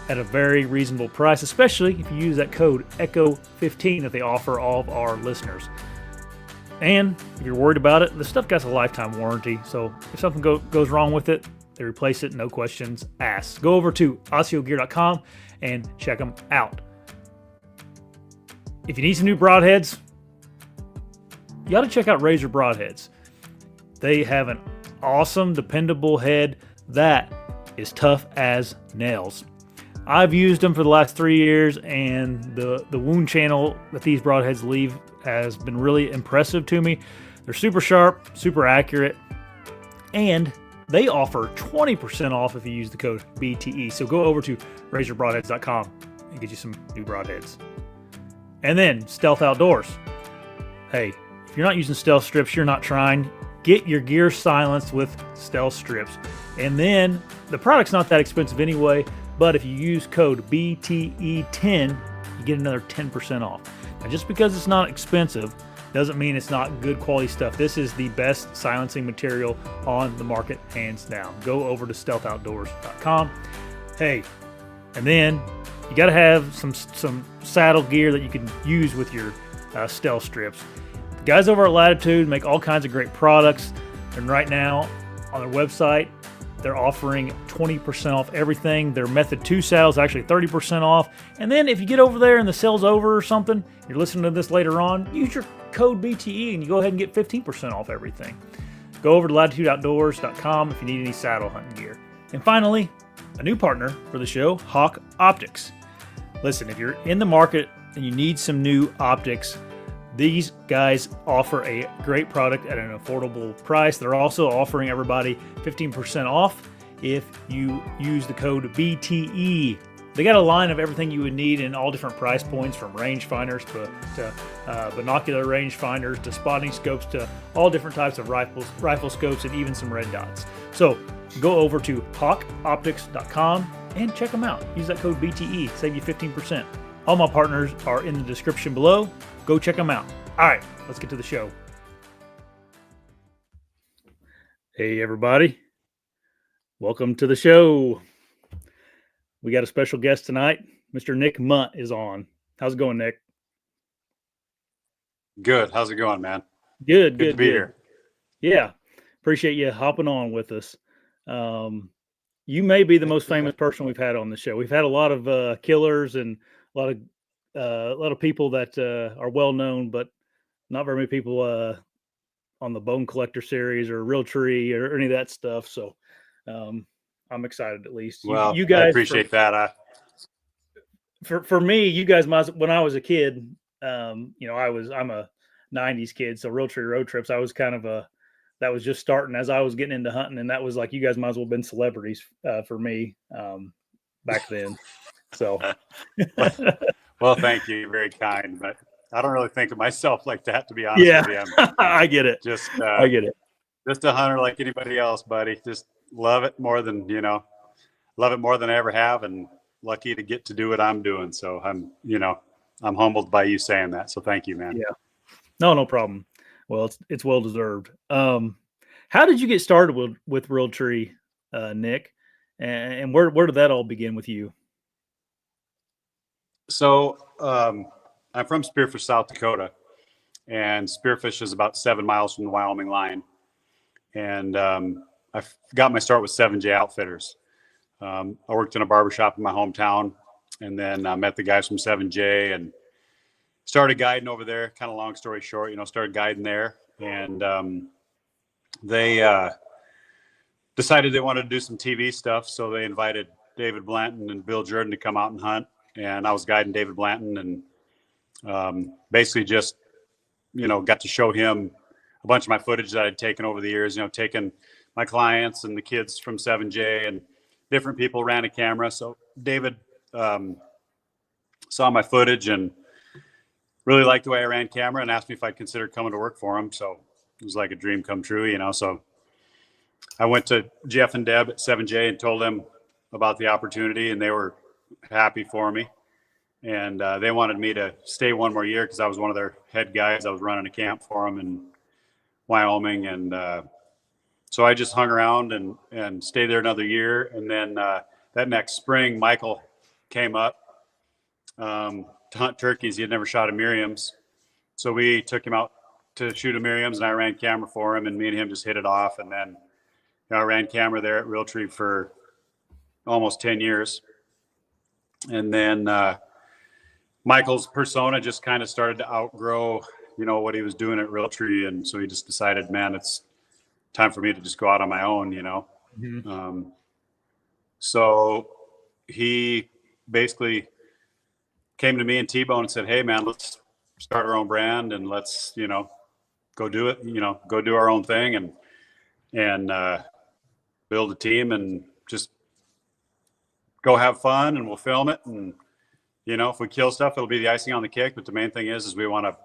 at a very reasonable price, especially if you use that code ECHO15 that they offer all of our listeners. And if you're worried about it, the stuff got a lifetime warranty. So if something goes wrong with it, they replace it, no questions asked. Go over to ASIOgear.com and check them out. If you need some new broadheads, you ought to check out Razor Broadheads. They have an awesome, dependable head that is tough as nails. I've used them for the last 3 years, and the wound channel that these broadheads leave has been really impressive to me. They're super sharp, super accurate, and they offer 20% off if you use the code BTE. So go over to razorbroadheads.com and get you some new broadheads. And then Stealth Outdoors. Hey, if you're not using stealth strips, you're not trying. Get your gear silenced with stealth strips. And then the product's not that expensive anyway, but if you use code BTE10, you get another 10% off. Now, just because it's not expensive doesn't mean it's not good quality stuff. This is the best silencing material on the market, hands down. Go over to stealthoutdoors.com. Hey, and then you got to have some saddle gear that you can use with your stealth strips. The guys over at Latitude make all kinds of great products, and right now on their website, they're offering 20% off everything. Their Method 2 saddle is actually 30% off. And then if you get over there and the sale's over or something, you're listening to this later on, use your code BTE and you go ahead and get 15% off everything. Go over to latitudeoutdoors.com if you need any saddle hunting gear. And finally, a new partner for the show, Hawke Optics. Listen, if you're in the market and you need some new optics, these guys offer a great product at an affordable price. They're also offering everybody 15% off if you use the code BTE. They got a line of everything you would need in all different price points, from rangefinders to binocular rangefinders to spotting scopes to all different types of rifle scopes and even some red dots. So go over to hawkeoptics.com and check them out. Use that code BTE, save you 15%. All my partners are in the description below. Go check them out. All right, let's get to the show. Hey, everybody. Welcome to the show. We got a special guest tonight. Mr. Nick Mundt is on. How's it going, Nick? Good. How's it going, man? Good to be here. Yeah. Appreciate you hopping on with us. You may be the most famous person we've had on the show. We've had a lot of killers and a lot of people that are well known, but not very many people on the Bone Collector series or RealTree or any of that stuff. So I'm excited, at least. Well, you guys, I appreciate that. For me, you guys, when I was a kid, I'm a '90s kid, so RealTree road trips, I was kind of that was just starting as I was getting into hunting, and that was like, you guys might as well have been celebrities for me back then. So. Well, thank you. You're very kind, but I don't really think of myself like that, to be honest with you. I get it. I get it. Just a hunter like anybody else, buddy. Just love it more than I ever have, and lucky to get to do what I'm doing. So I'm humbled by you saying that. So thank you, man. Yeah. No problem. Well, it's well deserved. How did you get started with RealTree, Nick? And where did that all begin with you? So I'm from Spearfish, South Dakota, and Spearfish is about 7 miles from the Wyoming line. And I got my start with 7J Outfitters. I worked in a barbershop in my hometown, and then I met the guys from 7J and started guiding over there. Kind of long story short, started guiding there. And they decided they wanted to do some TV stuff, so they invited David Blanton and Bill Jordan to come out and hunt. And I was guiding David Blanton, and basically just, got to show him a bunch of my footage that I'd taken over the years, taking my clients and the kids from 7J, and different people ran a camera. So David saw my footage and really liked the way I ran camera and asked me if I'd consider coming to work for him. So it was like a dream come true, So I went to Jeff and Deb at 7J and told them about the opportunity, and they were happy for me, and they wanted me to stay one more year because I was one of their head guys. I was running a camp for them in Wyoming, and so I just hung around and stayed there another year. And then that next spring, Michael came up to hunt turkeys. He had never shot a Merriam's. So we took him out to shoot a Merriam's, and I ran camera for him, and me and him just hit it off. And then I ran camera there at RealTree for almost 10 years. And then Michael's persona just kind of started to outgrow, what he was doing at RealTree. And so he just decided, man, it's time for me to just go out on my own, Mm-hmm. So he basically came to me and T-Bone and said, hey, man, let's start our own brand and let's, go do it, go do our own thing and build a team and just go have fun, and we'll film it. And, if we kill stuff, it'll be the icing on the cake. But the main thing is we want to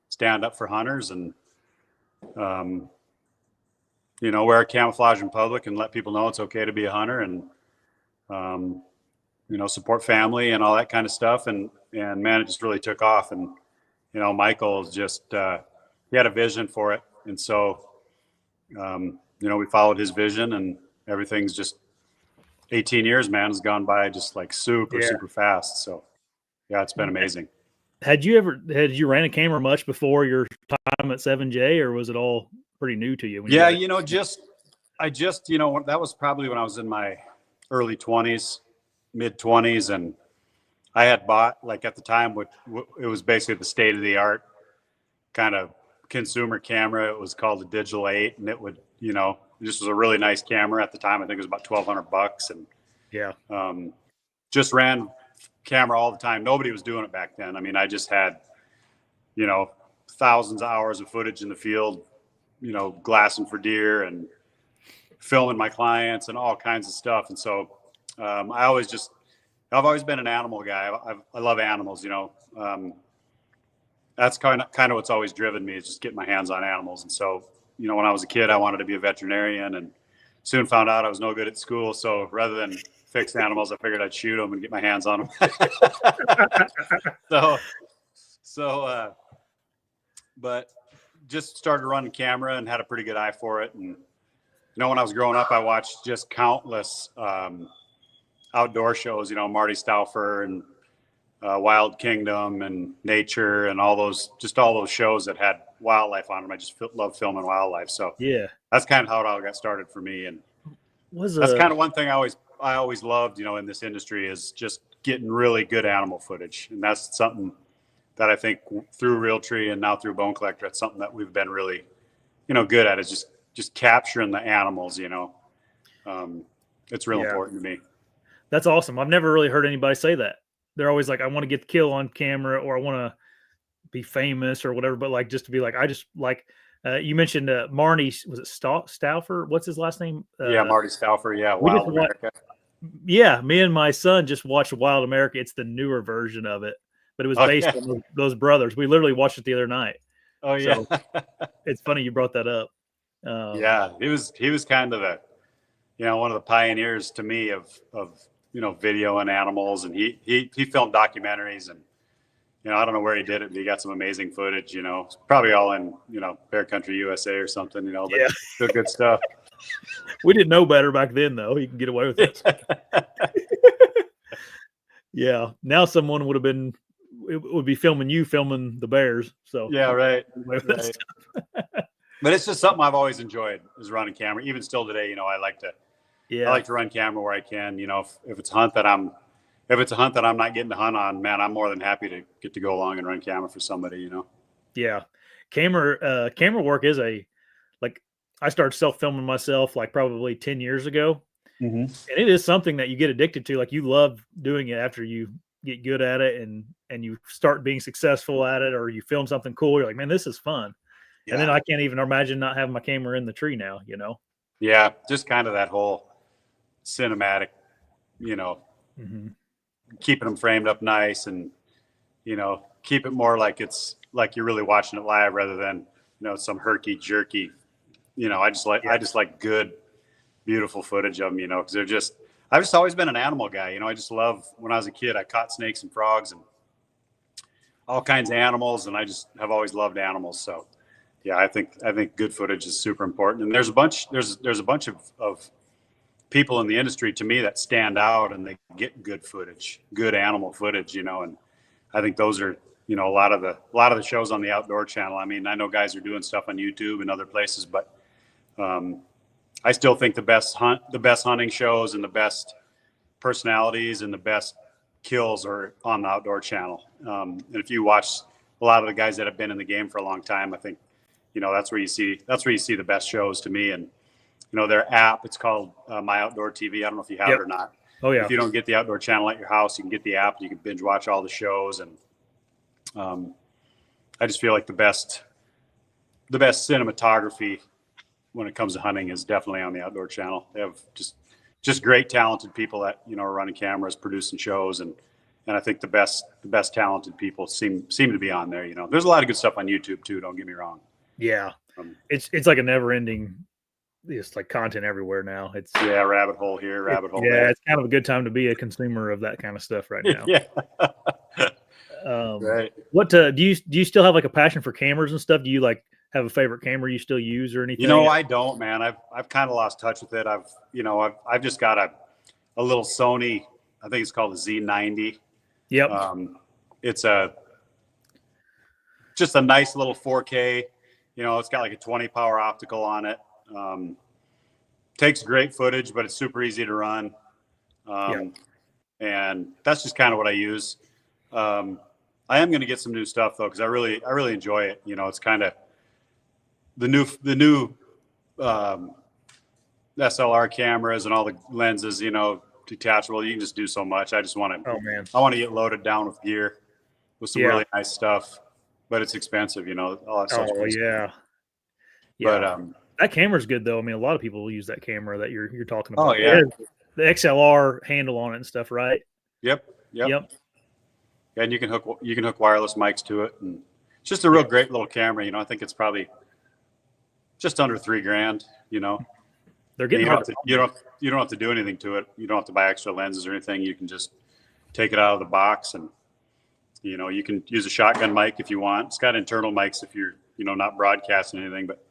stand up for hunters and, wear camouflage in public and let people know it's okay to be a hunter, and, support family and all that kind of stuff. And man, it just really took off. And, Michael's just, he had a vision for it. And so, we followed his vision, and everything's just 18 years, man, has gone by just like super fast. So yeah, it's been amazing. Had you ran a camera much before your time at 7J, or was it all pretty new to you? Yeah, that was probably when I was in my early 20s, mid 20s. And I had bought, like, at the time, it was basically the state of the art kind of consumer camera. It was called a Digital 8, and it would, it just was a really nice camera at the time. I think it was about $1,200, and just ran camera all the time. Nobody was doing it back then. I mean, I just had, thousands of hours of footage in the field, glassing for deer and filming my clients and all kinds of stuff. And so I've always been an animal guy. I love animals, that's kind of what's always driven me, is just getting my hands on animals. And so, when I was a kid, I wanted to be a veterinarian, and soon found out I was no good at school. So rather than fix animals, I figured I'd shoot them and get my hands on them. But just started running camera and had a pretty good eye for it. And, when I was growing up, I watched just countless outdoor shows, Marty Stauffer and Wild Kingdom and Nature and all those shows that had wildlife on them. I just love filming wildlife. So yeah, that's kind of how it all got started for me. And that's kind of one thing I always loved, in this industry, is just getting really good animal footage. And that's something that I think through RealTree and now through Bone Collector, that's something that we've been really, good at, is just capturing the animals. It's real important to me. That's awesome. I've never really heard anybody say that. They're always like, I want to get the kill on camera, or I want to be famous or whatever. But like, just to be like, I just like, you mentioned Marty, was it Stauffer? What's his last name? Marty Stauffer. Yeah. Wild America. Me and my son just watched Wild America. It's the newer version of it, but it was based on those brothers. We literally watched it the other night. Oh yeah. So it's funny you brought that up. He was kind of one of the pioneers to me of video and animals, and he filmed documentaries, and I don't know where he did it, but he got some amazing footage. It's probably all in Bear Country USA or something. But still good stuff. We didn't know better back then, though. He can get away with it. Yeah. Now someone would be filming the bears. So yeah, right. But it's just something I've always enjoyed, is running camera. Even still today, I like to run camera where I can. If it's a hunt that I'm not getting to hunt on, man, I'm more than happy to get to go along and run camera for somebody. Yeah, camera work is I started self-filming myself like probably 10 years ago. Mm-hmm. And it is something that you get addicted to. Like, you love doing it after you get good at it and you start being successful at it, or you film something cool. You're like, man, this is fun. Yeah. And then I can't even imagine not having my camera in the tree now, Yeah. Just kind of that whole cinematic, mm-hmm. keeping them framed up nice, and, keep it more like it's like you're really watching it live rather than, some herky jerky, I just like good, beautiful footage of them, because I've just always been an animal guy. I just love, when I was a kid, I caught snakes and frogs and all kinds of animals, and I just have always loved animals. So yeah, I think good footage is super important. And there's a bunch of people in the industry to me that stand out and they get good footage, good animal footage, and I think those are, a lot of the shows on the Outdoor Channel. I mean, I know guys are doing stuff on YouTube and other places, but I still think the best hunting shows and the best personalities and the best kills are on the Outdoor Channel. And if you watch a lot of the guys that have been in the game for a long time, I think, that's where you see the best shows to me. And, their app, it's called My Outdoor TV. I don't know if you have it or not. Oh yeah. If you don't get the Outdoor Channel at your house, you can get the app. You can binge watch all the shows. And I just feel like the best cinematography when it comes to hunting is definitely on the Outdoor Channel. They have just great talented people that, are running cameras, producing shows. And I think the best talented people seem to be on there. There's a lot of good stuff on YouTube too. Don't get me wrong. Yeah. It's like a never ending, it's like content everywhere now. It's rabbit hole here, rabbit hole there. It's kind of a good time to be a consumer of that kind of stuff right now. Yeah. Right. What do you still have like a passion for cameras and stuff? Do you like have a favorite camera you still use or anything? I don't, man. I've kind of lost touch with it. I've just got a little Sony, I think it's called the Z90. Yep. It's just a nice little 4K. It's got like a 20 power optical on it. Takes great footage, but it's super easy to run. And that's just kind of what I use. I am going to get some new stuff though, because I really enjoy it. It's kind of the new SLR cameras and all the lenses. Detachable. You can just do so much. I just want to. Oh man. I want to get loaded down with gear, with some really nice stuff, but it's expensive. All that stuff. Oh yeah. But that camera's good though. I mean, a lot of people use that camera that you're talking about. Oh yeah. The XLR handle on it and stuff, right? Yep. Yeah, and you can hook wireless mics to it, and it's just a real great little camera. I think it's probably just under $3,000. They're getting you don't have to do anything to it. You don't have to buy extra lenses or anything. You can just take it out of the box, and you can use a shotgun mic if you want. It's got internal mics if you're not broadcasting anything, but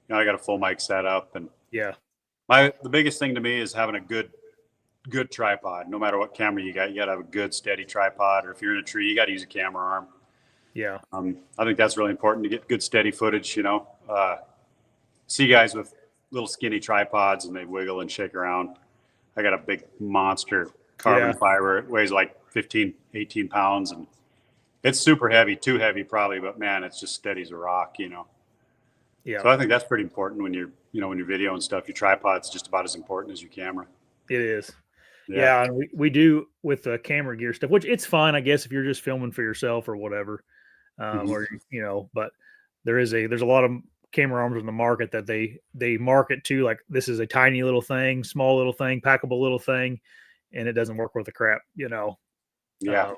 I got a full mic set up, and the biggest thing to me is having a good tripod. No matter what camera you got to have a good steady tripod, or if you're in a tree, you got to use a camera arm. Yeah. I think that's really important to get good steady footage. See guys with little skinny tripods and they wiggle and shake around. I got a big monster carbon fiber. It weighs like 15, 18 pounds, and it's super heavy, too heavy probably, but man, it's just steady as a rock, Yeah. So I think that's pretty important when you're video and stuff. Your tripod's just about as important as your camera. It is. Yeah, and we do with the camera gear stuff, which it's fine, I guess, if you're just filming for yourself or whatever, or but there's a lot of camera arms in the market that they market to like this is a tiny little thing, small little thing, packable little thing, and it doesn't work worth a crap, Yeah.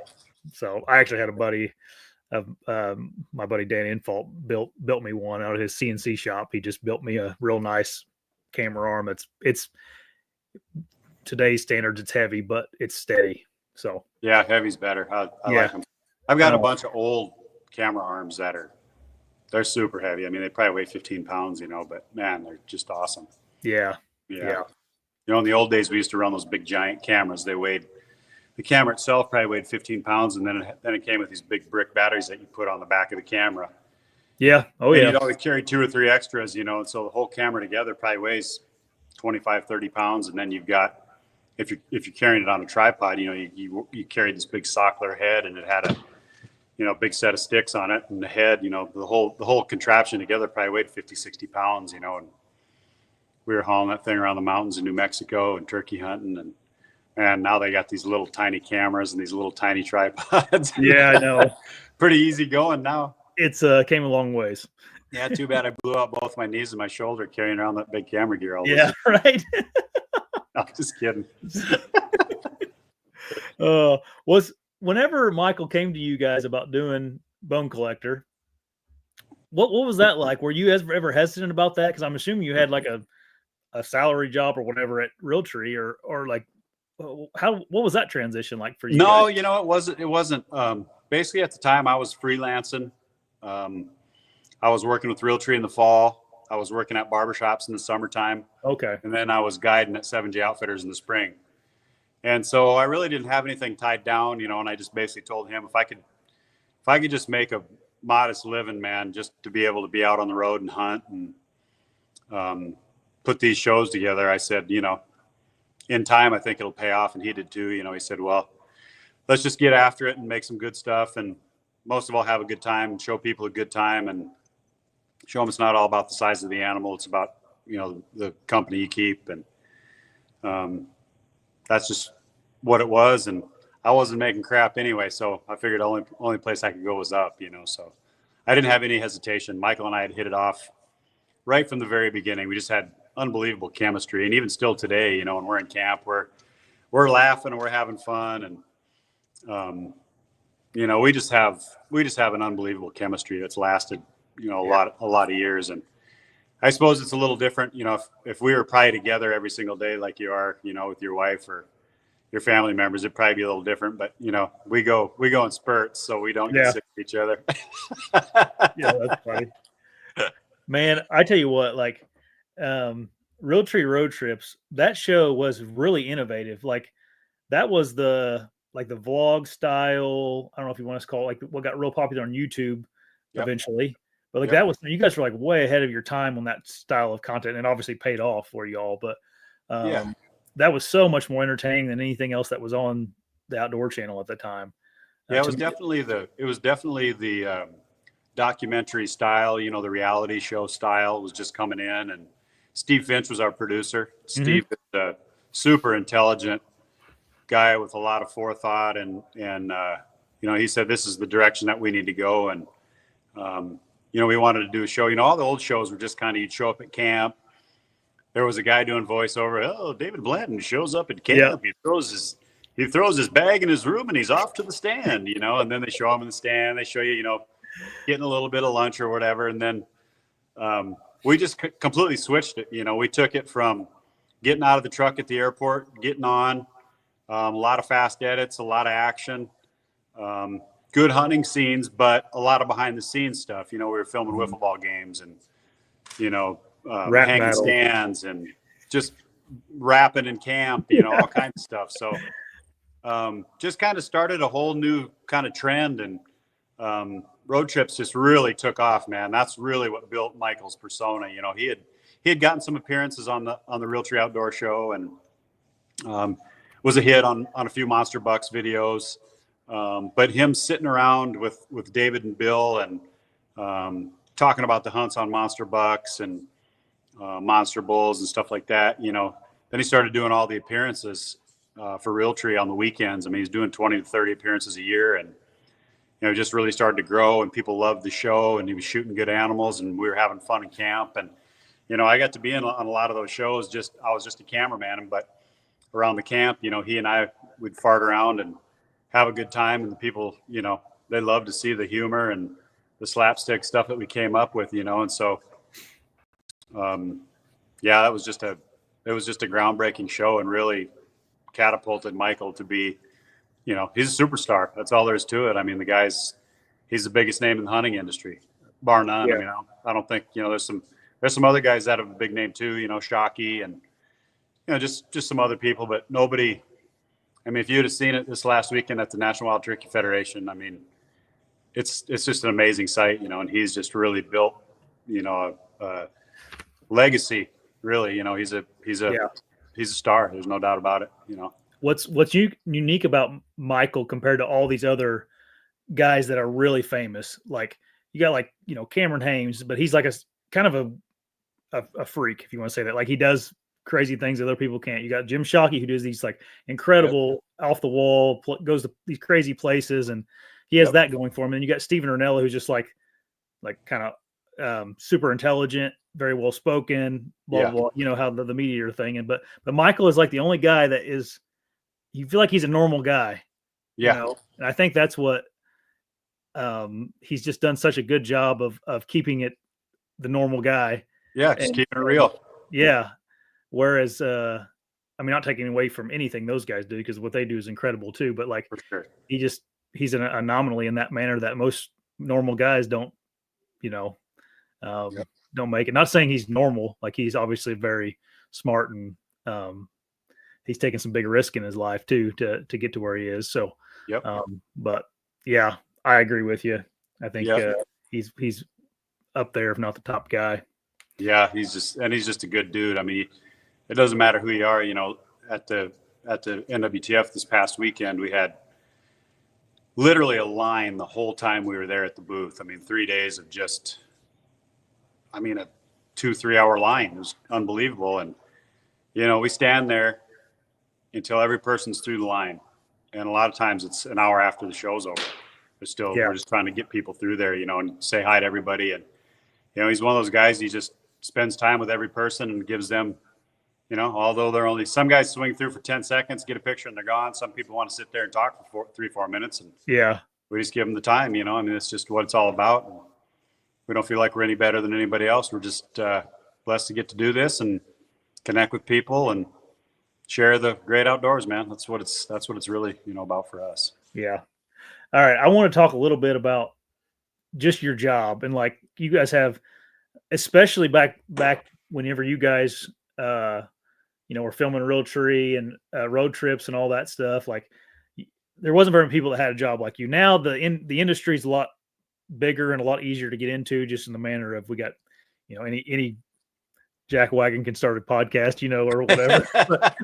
So I actually had a buddy of my buddy Dan Infalt built me one out of his CNC shop. He just built me a real nice camera arm. It's today's standards, it's heavy, but it's steady. So yeah, heavy's better. I like them. I've got a bunch of old camera arms that they're super heavy. I mean, they probably weigh 15 pounds, but man, they're just awesome. Yeah. In the old days, we used to run those big giant cameras. The camera itself probably weighed 15 pounds, and then it came with these big brick batteries that you put on the back of the camera. Yeah. Oh yeah. You'd always carry 2 or 3 extras, and so the whole camera together probably weighs 25, 30 pounds. And then you've got, if you're carrying it on a tripod, you carried this big sockler head, and it had a big set of sticks on it, and the head, the whole contraption together probably weighed 50, 60 pounds, and we were hauling that thing around the mountains in New Mexico and turkey hunting, and now they got these little tiny cameras and these little tiny tripods. Yeah, I know. Pretty easy going now. It's came a long ways. Yeah, too bad I blew out both my knees and my shoulder carrying around that big camera gear all day. Yeah, right. I'm just kidding. Whenever Michael came to you guys about doing Bone Collector, what was that like? Were you ever hesitant about that? Because I'm assuming you had like a salary job or whatever at RealTree, or like what was that transition like for you? No, guys? it wasn't. Basically, at the time I was freelancing. I was working with RealTree in the fall. I was working at barbershops in the summertime. Okay. And then I was guiding at 7J Outfitters in the spring. And so I really didn't have anything tied down, and I just basically told him if I could just make a modest living, man, just to be able to be out on the road and hunt and put these shows together. I said, in time, I think it'll pay off. And he did too. He said, well, let's just get after it and make some good stuff. And most of all, have a good time and show people a good time and show them it's not all about the size of the animal. It's about, the company you keep. And that's just what it was. And I wasn't making crap anyway. So I figured the only place I could go was up, so I didn't have any hesitation. Michael and I had hit it off right from the very beginning. We just had unbelievable chemistry. And even still today, when we're in camp, we're laughing and we're having fun. And, we just have an unbelievable chemistry that's lasted, a lot of years. And I suppose it's a little different, if we were probably together every single day, like you are, with your wife or your family members, it'd probably be a little different, but we go in spurts, so we don't get sick of each other. Yeah, that's funny. Man, I tell you what, like, RealTree Road Trips, that show was really innovative. Like, that was the vlog style. I don't know if you want to call it, like, what got real popular on YouTube eventually. But like that was, you guys were like way ahead of your time on that style of content, and obviously paid off for y'all. But that was so much more entertaining than anything else that was on the Outdoor Channel at the time. Yeah, it was definitely the documentary style, the reality show style was just coming in. And Steve Finch was our producer. Steve is a super intelligent guy with a lot of forethought, and he said this is the direction that we need to go. And we wanted to do a show. All the old shows were just kind of, you'd show up at camp. There was a guy doing voiceover. Oh, David Blanton shows up at camp. He throws his bag in his room and he's off to the stand, and then they show him in the stand. They show you, getting a little bit of lunch or whatever. And then we just completely switched it. We took it from getting out of the truck at the airport, getting on, a lot of fast edits, a lot of action, good hunting scenes, but a lot of behind the scenes stuff. We were filming wiffle ball games and, hanging stands and just rapping in camp, all kinds of stuff. So just kind of started a whole new kind of trend, and road trips just really took off, man. That's really what built Michael's persona. He had gotten some appearances on the RealTree Outdoor show, and was a hit on a few Monster Bucks videos. But him sitting around with David and Bill and talking about the hunts on Monster Bucks and Monster Bulls and stuff like that, then he started doing all the appearances for RealTree on the weekends. I mean, he's doing 20 to 30 appearances a year, and just really started to grow, and people loved the show, and he was shooting good animals, and we were having fun in camp. And I got to be on a lot of those shows. I was just a cameraman, but around the camp, he and I would fart around and have a good time, and the people, they love to see the humor and the slapstick stuff that we came up with, and so it was just a groundbreaking show, and really catapulted Michael to be, he's a superstar. That's all there is to it. I mean, he's the biggest name in the hunting industry, bar none. I mean, I don't think, there's some other guys that have a big name too, Shockey and, just some other people, but nobody. I mean, if you'd have seen it this last weekend at the National Wild Turkey Federation, I mean, it's just an amazing sight, and he's just really built, a legacy. Really, he's a star. There's no doubt about it. What's unique about Michael compared to all these other guys that are really famous? Like, you got Cameron Hames, but he's like a kind of a freak, if you want to say that. Like, he does crazy things that other people can't. You got Jim Shockey, who does these like incredible off the wall, goes to these crazy places, and he has that going for him. And you got Steven Rinella, who's just like kind of super intelligent, very well spoken, blah blah. How the media thing. But Michael is like the only guy that is. You feel like he's a normal guy. And I think that's what he's just done such a good job of keeping it the normal guy. Yeah, just keeping it real. Yeah. Whereas, I mean, not taking away from anything those guys do, because what they do is incredible too. But like, for sure, he's an anomaly in that manner that most normal guys don't, don't make it. Not saying he's normal, like he's obviously very smart and he's taken some big risk in his life too to get to where he is. So, Yep. But yeah, I agree with you. I think Yep. he's up there, if not the top guy. Yeah, he's just a good dude. I mean, it doesn't matter who you are. You know, at the NWTF this past weekend, we had literally a line the whole time we were there at the booth. I mean, 3 days of just, I mean, a 2-3 hour line. It was unbelievable. And, you know, we stand there until every person's through the line. And a lot of times it's an hour after the show's over. We're just trying to get people through there, you know, and say hi to everybody. And, you know, he's one of those guys, he just spends time with every person and gives them, you know, although they're only, some guys swing through for 10 seconds, get a picture and they're gone. Some people want to sit there and talk for 3-4 minutes. And yeah, we just give them the time, you know. I mean, it's just what it's all about. And we don't feel like we're any better than anybody else. We're just blessed to get to do this and connect with people and share the great outdoors, man. That's what it's really, you know, about for us. Yeah. All right. I want to talk a little bit about just your job, and like you guys have, especially back whenever you guys, you know, were filming RealTree and road trips and all that stuff. Like there wasn't very many people that had a job like you. Now the industry's a lot bigger and a lot easier to get into, just in the manner of we got, you know, any jackwagon can start a podcast, you know, or whatever. But,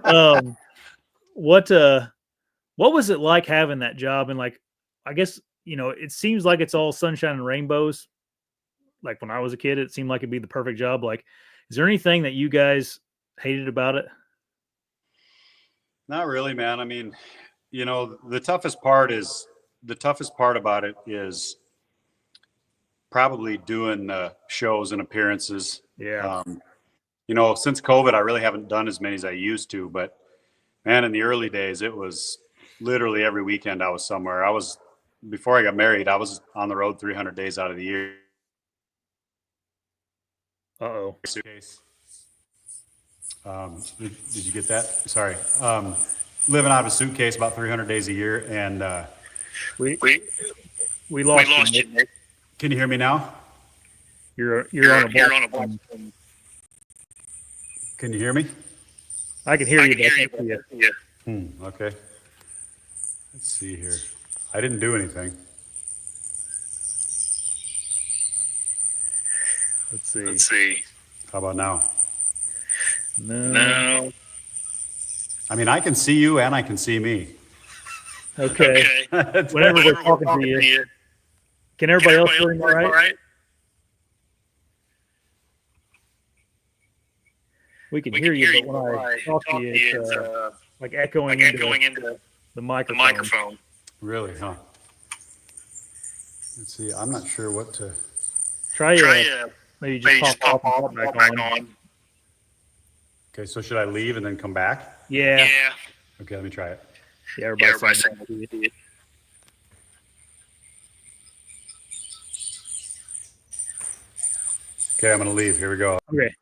what was it like having that job? And like, I guess, you know, it seems like it's all sunshine and rainbows. Like when I was a kid, it seemed like it'd be the perfect job. Like, is there anything that you guys hated about it? Not really, man. I mean, you know, the toughest part about it is probably doing shows and appearances. Yeah. You know, since COVID, I really haven't done as many as I used to, but man, in the early days, it was literally every weekend I was somewhere. Before I got married, I was on the road 300 days out of the year. Uh-oh. Suitcase. Did you get that? Sorry. Living out of a suitcase about 300 days a year. And we lost you. Nick. Can you hear me now? You're on a ball. Can you hear me? I can hear you. Okay. Let's see here. I didn't do anything. Let's see. How about now? No. I mean, I can see you and I can see me. Okay. Whenever we're talking to you, can everybody else hear me all right? We can hear you, but when I talk to you, it's like echoing into the microphone. Really, huh? Let's see. I'm not sure what to... Try maybe just pop off and pop back on. Okay, so should I leave and then come back? Yeah. Okay, let me try it. Yeah, everybody's saying it. Okay, I'm going to leave. Here we go. Okay.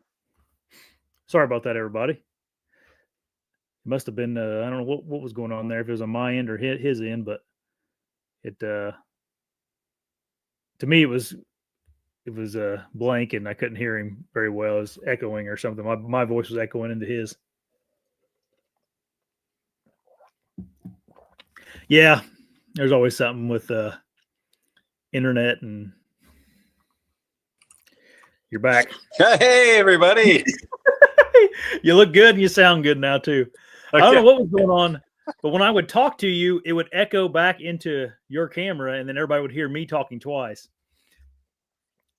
Sorry about that, everybody. It must have been, I don't know what was going on there, if it was on my end or his end, but it, to me, it was blank and I couldn't hear him very well. It was echoing or something. My voice was echoing into his. Yeah, there's always something with internet, and you're back. Hey, everybody. You look good and you sound good now too. Okay. I don't know what was going on, but when I would talk to you, it would echo back into your camera, and then everybody would hear me talking twice.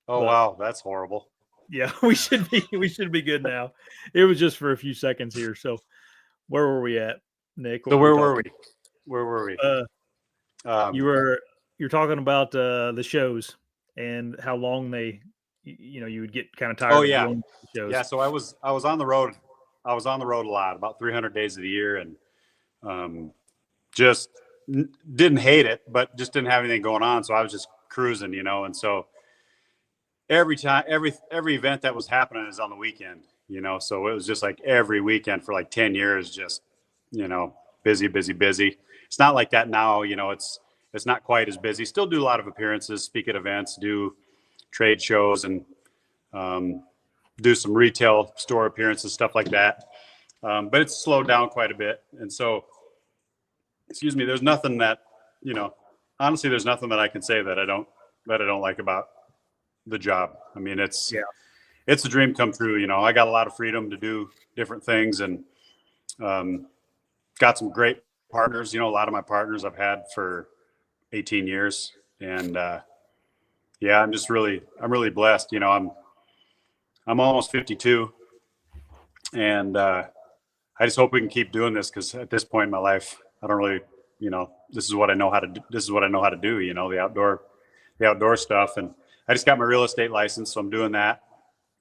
Oh, wow, that's horrible. Yeah, we should be good now. It was just for a few seconds here. So, where were we at, Nick? So where were we? Where were we? You're talking about the shows and how long you would get kind of tired. Oh yeah, of shows. Yeah. So I was on the road. I was on the road a lot, about 300 days of the year, and just didn't hate it, but just didn't have anything going on. So I was just cruising, you know. And so every event that was happening is on the weekend, you know. So it was just like every weekend for like 10 years, just, you know, busy. It's not like that now, you know. It's not quite as busy. Still do a lot of appearances, speak at events, do trade shows, and do some retail store appearances, stuff like that. But it's slowed down quite a bit. And so, excuse me, there's nothing that, honestly, there's nothing that I can say that I don't like about the job. I mean, it's a dream come true. I got a lot of freedom to do different things, and got some great partners. A lot of my partners I've had for 18 years, and I'm really blessed. I'm almost 52, and I just hope we can keep doing this, because at this point in my life, I don't really, this is what I know how to do. This is what I know how to do. The outdoor stuff, and I just got my real estate license, so I'm doing that.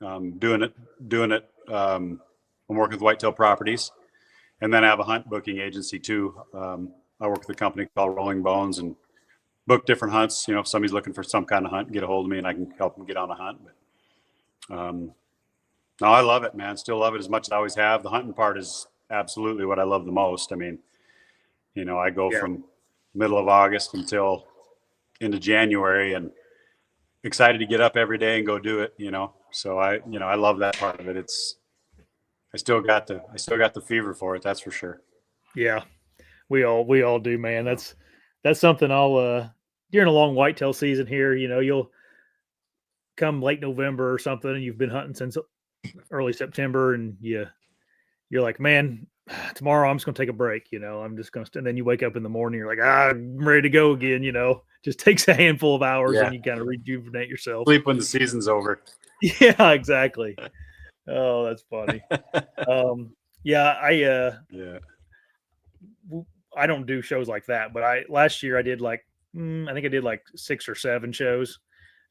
Doing it. I'm working with Whitetail Properties, and then I have a hunt booking agency too. I work with a company called Rolling Bones and book different hunts. If somebody's looking for some kind of hunt, get a hold of me and I can help them get on a hunt. But no, I love it, man. Still love it as much as I always have. The hunting part is absolutely what I love the most. I mean, I go from middle of August until into January, and excited to get up every day and go do it. So I love that part of it. I still got the fever for it. That's for sure. Yeah, we all do, man. That's something I'll during a long whitetail season here, you'll come late November or something, and you've been hunting since early September, and you're like, man, tomorrow I'm just gonna take a break. I'm just gonna. And then you wake up in the morning, you're like, I'm ready to go again. Just takes a handful of hours, and you kind of rejuvenate yourself. Sleep when the season's over. Yeah, exactly. Oh, that's funny. I don't do shows like that, but last year I did I think I did like 6 or 7 shows,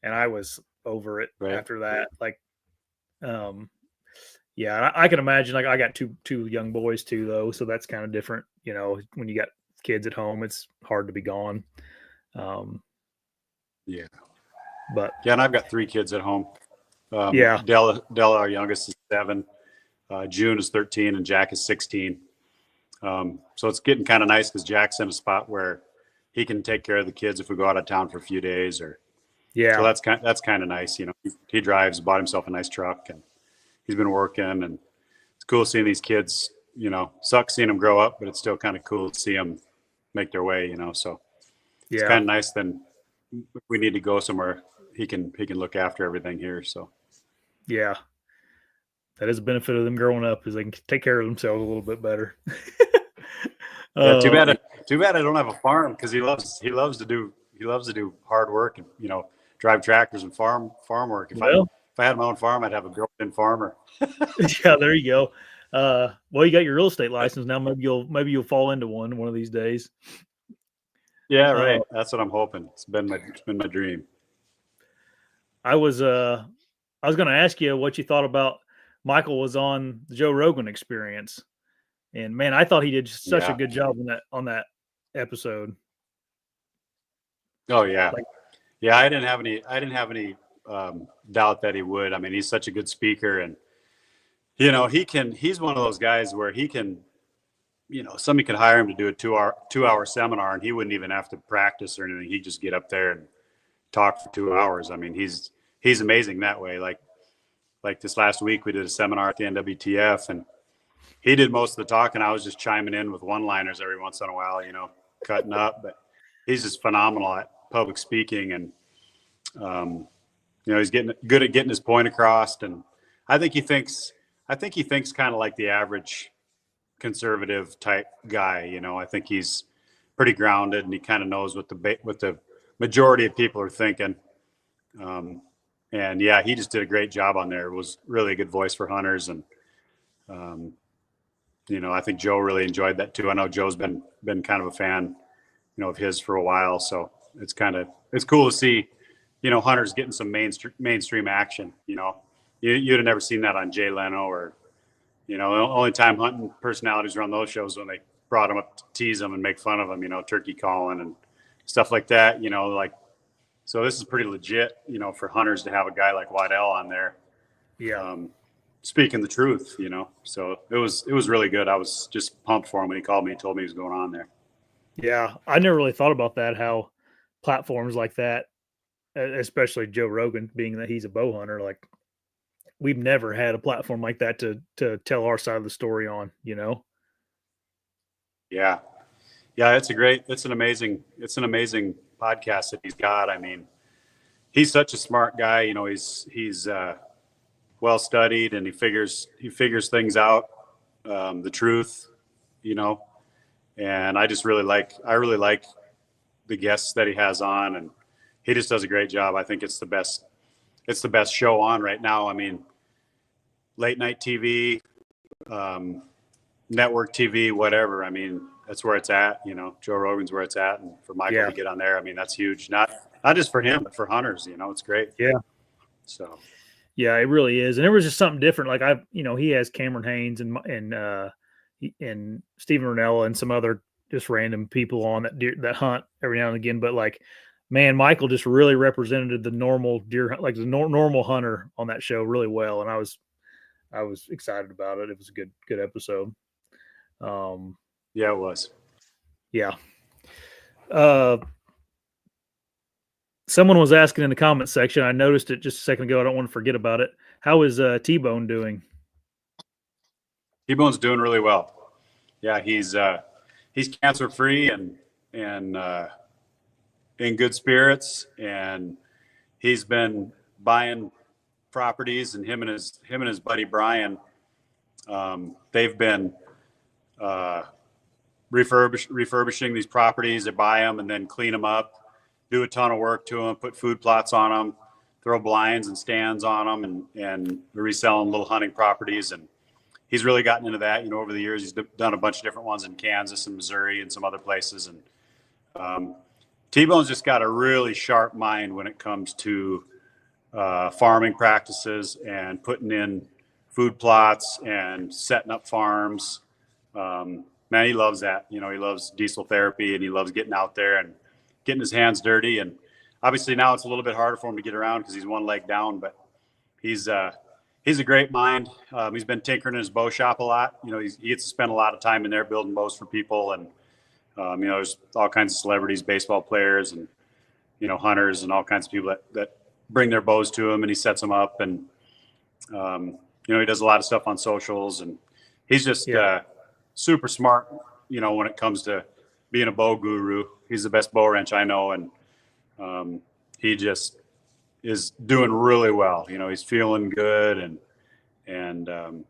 and I was over it after that. I can imagine. I got two young boys too, though, so that's kind of different. When you got kids at home, it's hard to be gone. And I've got 3 kids at home. Della, our youngest, is 7. June is 13, and Jack is 16. So it's getting kind of nice because Jack's in a spot where he can take care of the kids if we go out of town for a few days, so that's kind of nice. He drives, bought himself a nice truck, and he's been working, and it's cool seeing these kids. Sucks seeing them grow up, but it's still kind of cool to see them make their way. So it's kind of nice. Then if we need to go somewhere, he can look after everything here. So that is a benefit of them growing up, is they can take care of themselves a little bit better. Too bad I don't have a farm, because he loves to do hard work and drive tractors and farm work. If I had my own farm, I'd have a built-in farmer. Yeah, there you go. Well, you got your real estate license now. Maybe you'll fall into one of these days. Yeah, right. That's what I'm hoping. It's been my dream. I was going to ask you what you thought about Michael was on the Joe Rogan Experience, and man, I thought he did such a good job on that episode. Oh yeah, I didn't have any doubt that he would. I mean, he's such a good speaker, and he's one of those guys where he can, somebody could hire him to do a 2-hour seminar, and he wouldn't even have to practice or anything. He'd just get up there and talk for 2 hours. I mean, he's amazing that way. Like this last week, we did a seminar at the NWTF, and he did most of the talking. I was just chiming in with one-liners every once in a while, cutting up. But he's just phenomenal at public speaking, and he's getting good at getting his point across. And I think he thinks kind of like the average conservative type guy. I think he's pretty grounded, and he kind of knows what the majority of people are thinking. And he just did a great job on there. It was really a good voice for hunters, and I think Joe really enjoyed that too. I know Joe's been kind of a fan, of his for a while, so it's cool to see, hunters getting some mainstream action. You'd have never seen that on Jay Leno, or the only time hunting personalities were on those shows when they brought him up to tease them and make fun of him, turkey calling and stuff like that. So this is pretty legit, for hunters to have a guy like Waddell on there. Speaking the truth, so it was really good. I was just pumped for him when he called me and told me he was going on there. Yeah. I never really thought about that, how platforms like that, especially Joe Rogan, being that he's a bow hunter, like we've never had a platform like that to tell our side of the story on, you know? Yeah. Yeah. It's an amazing podcast that he's got. I mean, he's such a smart guy. You know, he's well studied, and he figures things out, the truth, you know, and I really like the guests that he has on, and he just does a great job. I think it's the best show on right now. I mean, late night TV, network TV, whatever. I mean, that's where it's at. You know, Joe Rogan's where it's at, and for Michael to get on there, I mean, that's huge. Not just for him, but for hunters. You know, it's great. Yeah. So. Yeah, it really is, and it was just something different. Like he has Cameron Haynes and Stephen Ranella and some other just random people on that hunt every now and again. But like, man, Michael just really represented the normal deer, like the normal hunter on that show really well, and I was excited about it. It was a good episode. Yeah, it was. Yeah. Someone was asking in the comment section. I noticed it just a second ago. I don't want to forget about it. How is T-Bone doing? T-Bone's doing really well. Yeah, he's cancer free and in good spirits, and he's been buying properties, and him and his buddy Brian, they've been refurbishing these properties. They buy them and then clean them up, do a ton of work to them, put food plots on them, throw blinds and stands on them, and reselling little hunting properties. And he's really gotten into that, you know, over the years. He's done a bunch of different ones in Kansas and Missouri and some other places. And T-Bone's just got a really sharp mind when it comes to farming practices and putting in food plots and setting up farms. Man, he loves that. You know, he loves diesel therapy, and he loves getting out there and getting his hands dirty. And obviously now it's a little bit harder for him to get around because he's one leg down, but he's a great mind. He's been tinkering in his bow shop a lot. You know, he gets to spend a lot of time in there building bows for people. And, you know, there's all kinds of celebrities, baseball players, and, you know, hunters, and all kinds of people that bring their bows to him, and he sets them up. And, you know, he does a lot of stuff on socials, and he's just super smart, you know, when it comes to being a bow guru. He's the best bow wrench I know. And he just is doing really well. You know, he's feeling good, and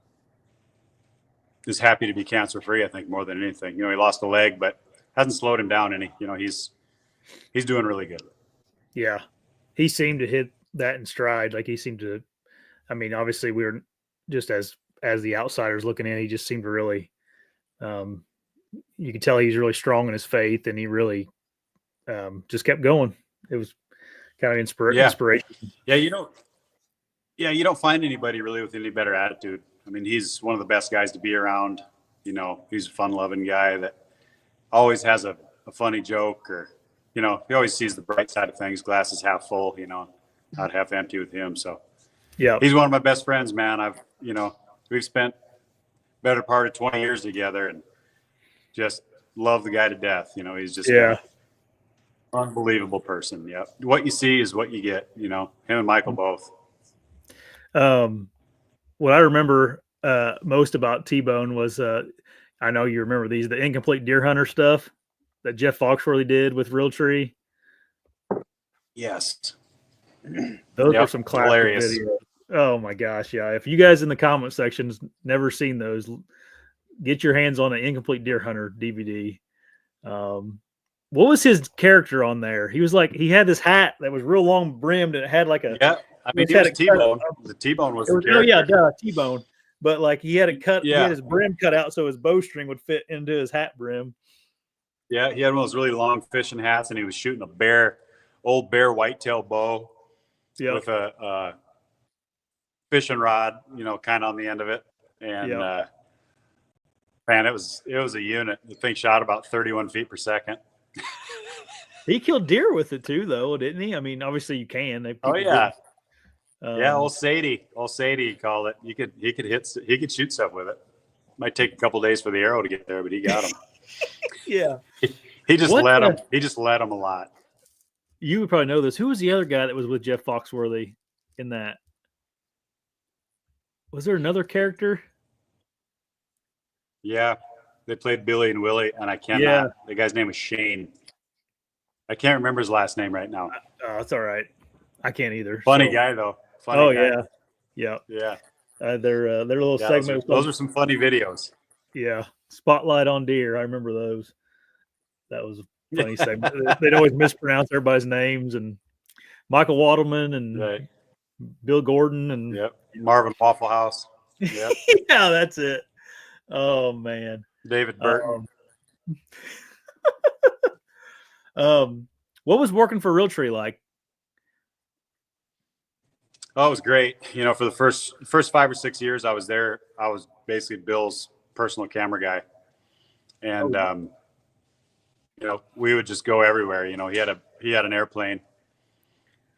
is happy to be cancer free, I think, more than anything. You know, he lost a leg, but hasn't slowed him down any. You know, he's doing really good. Yeah. He seemed to hit that in stride. Like, he seemed to, I mean, obviously we were just as the outsiders looking in, he just seemed to really, you could tell he's really strong in his faith, and he really just kept going. It was kind of inspiration. Yeah, you don't find anybody really with any better attitude. I mean, he's one of the best guys to be around. You know, he's a fun-loving guy that always has a funny joke, or, you know, he always sees the bright side of things. Glass is half full, you know, not half empty with him. So yeah, he's one of my best friends, man. We've spent better part of 20 years together, and just love the guy to death. You know, he's just unbelievable person. Yeah. What you see is what you get, you know, him and Michael both. What I remember most about T-Bone was, I know you remember these, the incomplete deer hunter stuff that Jeff Foxworthy did with RealTree. Yes. Those were some classic videos. Oh my gosh. Yeah. If you guys in the comment sections never seen those, get your hands on an incomplete deer hunter DVD. What was his character on there? He was like, he had this hat that was real long brimmed, and it had like a, I mean, he was T-Bone. The T-Bone was the character. Oh yeah, T-Bone. But like, he had he had his brim cut out so his bowstring would fit into his hat brim. Yeah, he had one of those really long fishing hats, and he was shooting old bear whitetail bow with a fishing rod, you know, kind of on the end of it. And man, it was a unit. The thing shot about 31 feet per second. He killed deer with it too, though, didn't he? I mean, obviously you can. Old Sadie called it. He could shoot stuff with it. Might take a couple days for the arrow to get there, but he got him. Yeah, he just let him. He just let him a lot. You would probably know this. Who was the other guy that was with Jeff Foxworthy in that? Was there another character? Yeah, they played Billy and Willie, and I Yeah. cannot. The guy's name is Shane. I can't remember his last name right now. Oh, that's all right. I can't either. Funny So. guy though. Funny Oh guy. yeah. Yeah. Yeah, Their little yeah. Those are segment was those on. are some funny videos. Yeah. Spotlight on deer. I remember those. That was a Yeah, funny segment. They'd always mispronounce everybody's names, and Michael Waddleman and right. Bill Gordon and Yep. Marvin Waffle House. Yep. yeah, that's it. Oh man. David Burton. Um, um, what was working for RealTree like? Oh, it was great. You know, for the first 5 or 6 years I was there, I was basically Bill's personal camera guy, Oh, and you know, we would just go everywhere. You know, he had an airplane,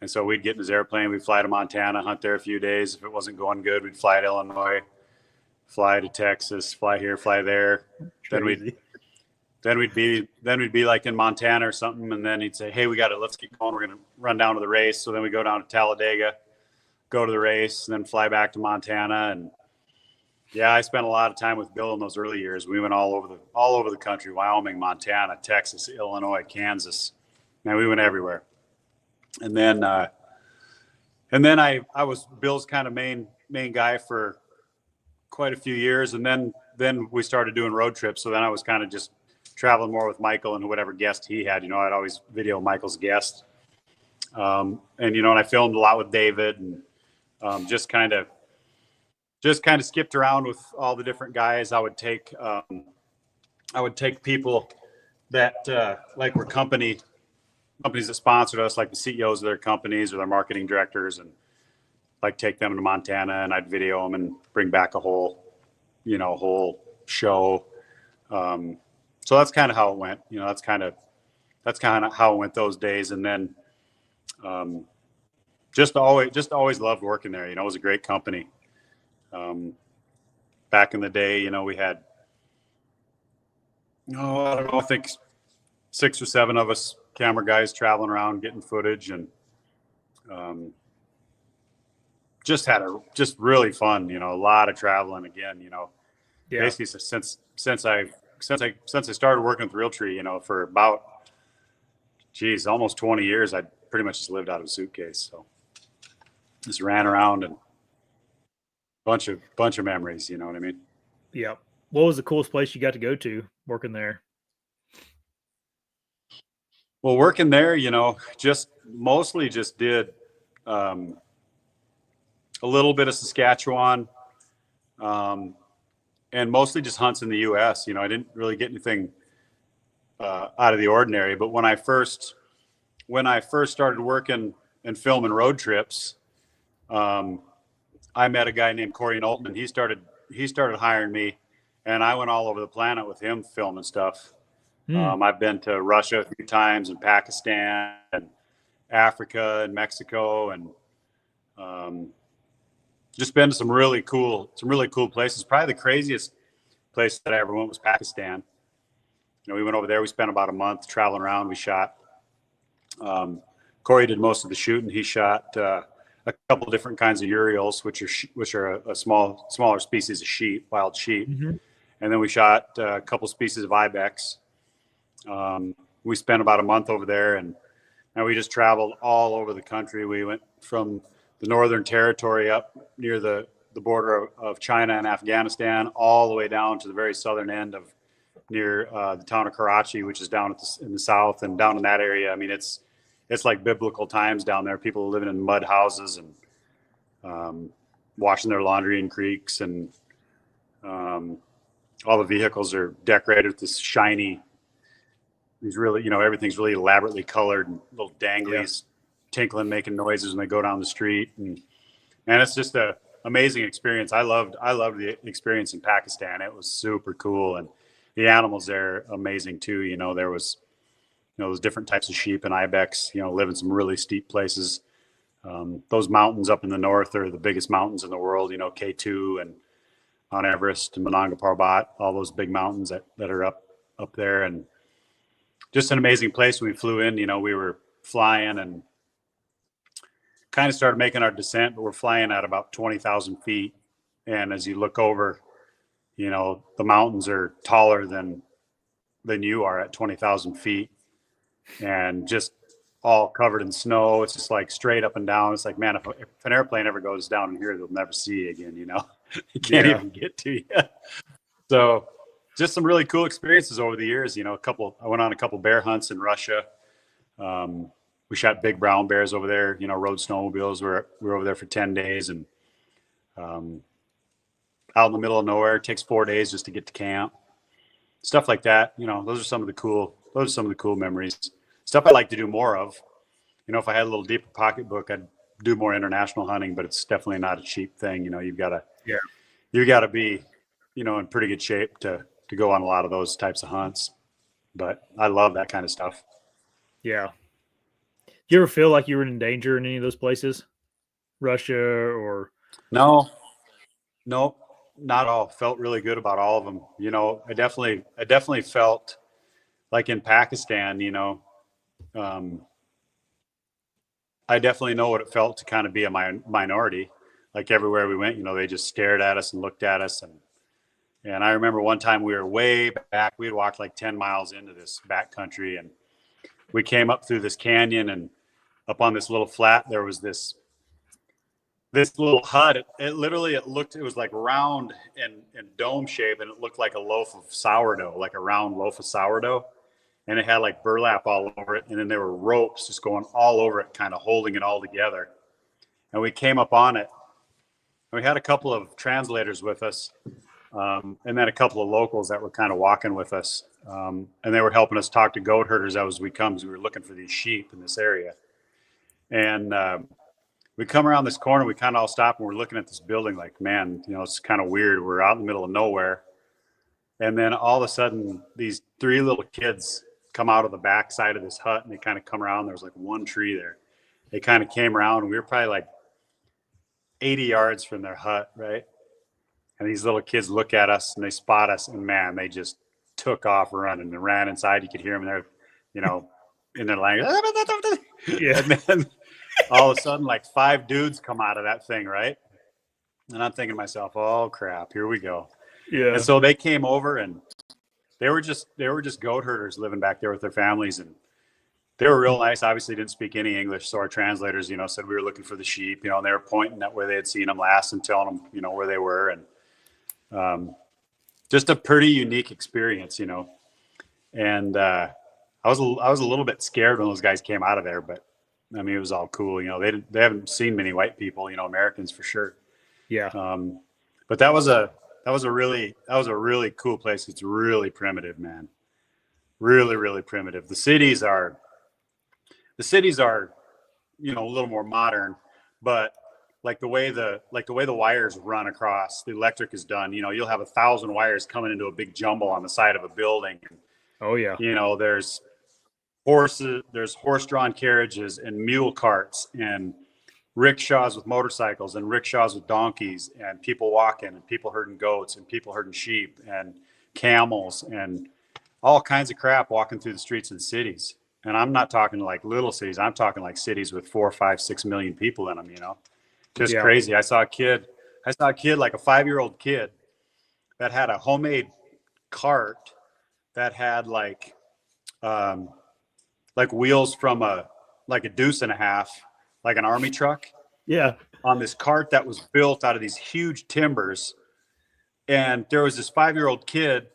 and so we'd get in his airplane, we'd fly to Montana, hunt there a few days. If it wasn't going good, we'd fly to Illinois, fly to Texas, fly here, fly there. Then we'd crazy. then we'd be like in Montana or something, and then he'd say, "Hey, we got it. Let's get going. We're gonna run down to the race." So then we go down to Talladega, go to the race, and then fly back to Montana. And yeah, I spent a lot of time with Bill in those early years. We went all over the country: Wyoming, Montana, Texas, Illinois, Kansas. Man, we went everywhere. And then I was Bill's kind of main guy for quite a few years, and then we started doing road trips. So then I was kind of just traveling more with Michael and whatever guest he had. You know, I'd always video Michael's guest, and you know, and I filmed a lot with David, and just kind of skipped around with all the different guys. I would take people that like were companies that sponsored us, like the CEOs of their companies or their marketing directors, and like take them to Montana, and I'd video them and bring back a whole show. So that's kind of how it went. You know, that's kind of how it went those days. And then just always loved working there. You know, it was a great company. Back in the day, you know, we had, I don't know, I think 6 or 7 of us camera guys traveling around getting footage, and just really fun. You know, a lot of traveling again. You know, Yeah. basically since I started working with RealTree, you know, for about almost 20 years, I pretty much just lived out of a suitcase. So just ran around, and bunch of memories. You know what I mean? Yeah. What was the coolest place you got to go to working there? Well, working there, you know, just mostly just did a little bit of Saskatchewan, and mostly just hunts in the U.S. You know, I didn't really get anything out of the ordinary. But when I first started working and filming road trips, I met a guy named Corey Knowlton. He started hiring me, and I went all over the planet with him filming stuff. I've been to Russia a few times, and Pakistan, and Africa, and Mexico, and just been to some really cool places. Probably the craziest place that I ever went was Pakistan. You know, we went over there. We spent about a month traveling around. We shot. Corey did most of the shooting. He shot a couple of different kinds of urials, which are a smaller species of sheep, wild sheep. Mm-hmm. And then we shot a couple species of ibex. We spent about a month over there, and we just traveled all over the country. We went from the Northern Territory up near the border of China and Afghanistan, all the way down to the very southern end of near the town of Karachi, which is down in the south, and down in that area. I mean, it's like biblical times down there. People living in mud houses and washing their laundry in creeks, and all the vehicles are decorated with this shiny. These really, you know, everything's really elaborately colored, and little danglies tinkling, making noises when they go down the street, and it's just a amazing experience. I loved the experience in Pakistan. It was super cool, and the animals there amazing too. You know, there was, you know, those different types of sheep and ibex. You know, live in some really steep places. Those mountains up in the north are the biggest mountains in the world. You know, K2 and Mount Everest and Mananga Parbat, all those big mountains that are up there, and just an amazing place. When we flew in, you know, we were flying and kind of started making our descent, but we're flying at about 20,000 feet, And as you look over, the mountains are taller than you are at 20,000 feet, and just all covered in snow. It's just like straight up and down. It's like, man, if an airplane ever goes down in here, they'll never see you again. You can't even get to you. So just some really cool experiences over the years. I went on a couple bear hunts in Russia. We shot big brown bears over there, rode snowmobiles. We were over there for 10 days, and out in the middle of nowhere. It takes 4 days just to get to camp. Stuff like that. Those are some of the cool memories. Stuff I like to do more of. If I had a little deeper pocketbook, I'd do more international hunting, but it's definitely not a cheap thing. You've got to be, in pretty good shape to go on a lot of those types of hunts. But I love that kind of stuff. Yeah. Do you ever feel like you were in danger in any of those places? Russia or? No, not all. Felt really good about all of them. I definitely felt like in Pakistan, I definitely know what it felt to kind of be a minority. Like everywhere we went, they just stared at us and looked at us. And I remember one time we were way back. We had walked like 10 miles into this back country, and we came up through this canyon, and up on this little flat, there was this little hut. It was like round and dome shape, and it looked like a loaf of sourdough, like a round loaf of sourdough. And it had like burlap all over it. And then there were ropes just going all over it, kind of holding it all together. And we came up on it. And we had a couple of translators with us, and then a couple of locals that were kind of walking with us. And they were helping us talk to goat herders as we come, because we were looking for these sheep in this area. And we come around this corner, we kind of all stop, and we're looking at this building like, man, it's kind of weird. We're out in the middle of nowhere. And then all of a sudden, these 3 little kids come out of the back side of this hut, and they kind of come around. There was like one tree there. They kind of came around, and we were probably like 80 yards from their hut, right? And these little kids look at us, and they spot us, and man, they just took off running and ran inside. You could hear them there, in their language. Yeah. And then all of a sudden, like 5 dudes come out of that thing, right? And I'm thinking to myself, oh crap, here we go. Yeah. And so they came over, and they were just goat herders living back there with their families, and they were real nice. Obviously didn't speak any English, so our translators, said we were looking for the sheep, and they were pointing at where they had seen them last and telling them, where they were. And just a pretty unique experience, And I was a little bit scared when those guys came out of there, but I mean, it was all cool. They haven't seen many white people, Americans for sure. Yeah. But that was a really cool place. It's really primitive, man. Really, really primitive. The cities are, a little more modern, but like the way the wires run across, the electric is done. You'll have 1,000 wires coming into a big jumble on the side of a building. Oh yeah. There's horse-drawn carriages and mule carts and rickshaws with motorcycles and rickshaws with donkeys and people walking and people herding goats and people herding sheep and camels and all kinds of crap walking through the streets of the cities. And I'm not talking like little cities. I'm talking like cities with 4, 5, 6 million people in them, just crazy. I saw a kid, like a 5-year-old kid that had a homemade cart that had like wheels from a deuce and a half, like an army truck. Yeah. On this cart that was built out of these huge timbers. And there was this 5-year-old kid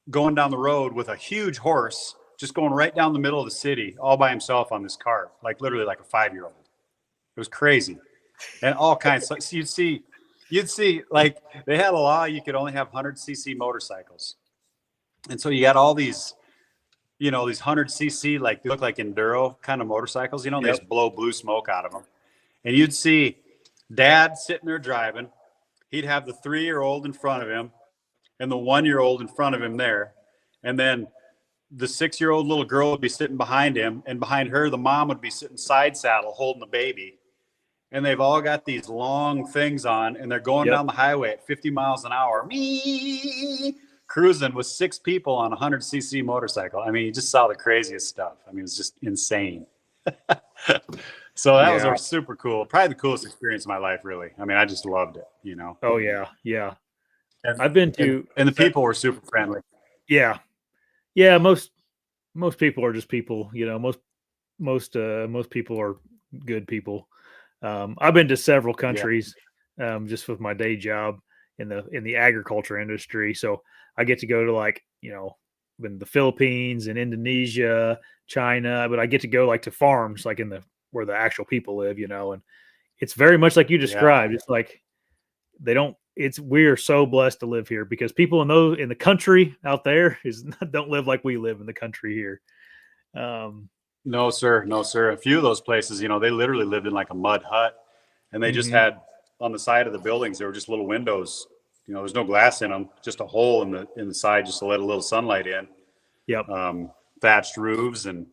going down the road with a huge horse, just going right down the middle of the city, all by himself on this cart, like literally like a 5-year-old. It was crazy. And all kinds. So you'd see like they had a law, you could only have 100cc motorcycles. And so you got all these, these 100cc, like they look like enduro kind of motorcycles, they just blow blue smoke out of them. And you'd see dad sitting there driving. He'd have the 3-year-old in front of him and the 1-year-old in front of him there. And then the 6-year-old little girl would be sitting behind him, and behind her, the mom would be sitting side saddle holding the baby. And they've all got these long things on, and they're going down the highway at 50 miles an hour, cruising with 6 people on a 100cc motorcycle. I mean, you just saw the craziest stuff. I mean, it was just insane. So that was Yeah. super cool. Probably the coolest experience of my life, really. I mean, I just loved it, you know. Oh yeah. Yeah. And I've been and, to, and the people were super friendly. yeah. Yeah. Most people are just people, you know, most people are good people. I've been to several Yeah. countries, just with my day job in the agriculture industry. So I get to go to, like, you know, in the Philippines and Indonesia, China, but I get to go like to farms, like in the where the actual people live, you know, and it's very much like you Yeah. described. It's like they don't. It's we are so blessed to live here because people in the country out there is don't live like we live in the country here. Um, No, sir. No, sir. A few of those places, you know, they literally lived in like a mud hut, and they just mhm. had on the side of the buildings, there were just little windows. You know, there's no glass in them, just a hole in the side just to let a little sunlight in. Yep. Thatched roofs, and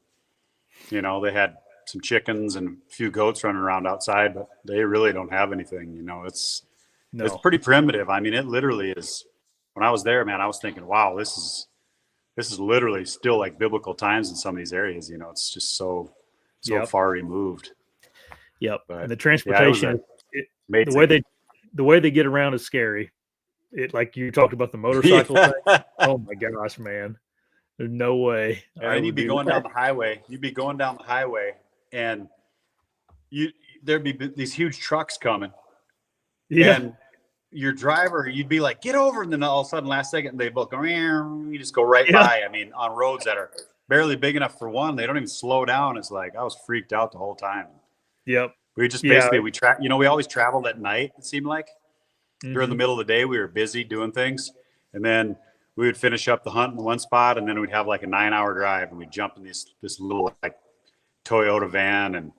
you know, they had some chickens and a few goats running around outside, but they really don't have anything. You know, it's No. pretty primitive. I mean, it literally is. When I was there, man, I was thinking, wow, this is literally still like biblical times in some of these areas. You know, it's just so Yep. far removed. Yep. And But the yeah, it was transportation, it, the way amazing. they get around is scary. It like you talked about the motorcycle thing. Yeah. Oh my gosh, man. There's no way And I then you'd would be do going down that. the highway. You'd be going down the highway, and you there'd be these huge trucks coming, Yeah. and your driver, you'd be like, "Get over!" And then all of a sudden, last second, they both go. "Meow." You just go right Yeah. by. I mean, on roads that are barely big enough for one, they don't even slow down. It's like I was freaked out the whole time. Yep. We just Yeah. basically you know, we always traveled at night. It seemed like during the Hmm. middle of the day, we were busy doing things, and then we would finish up the hunt in one spot, and then we'd have like a 9 hour drive, and we'd jump in this little like Toyota van and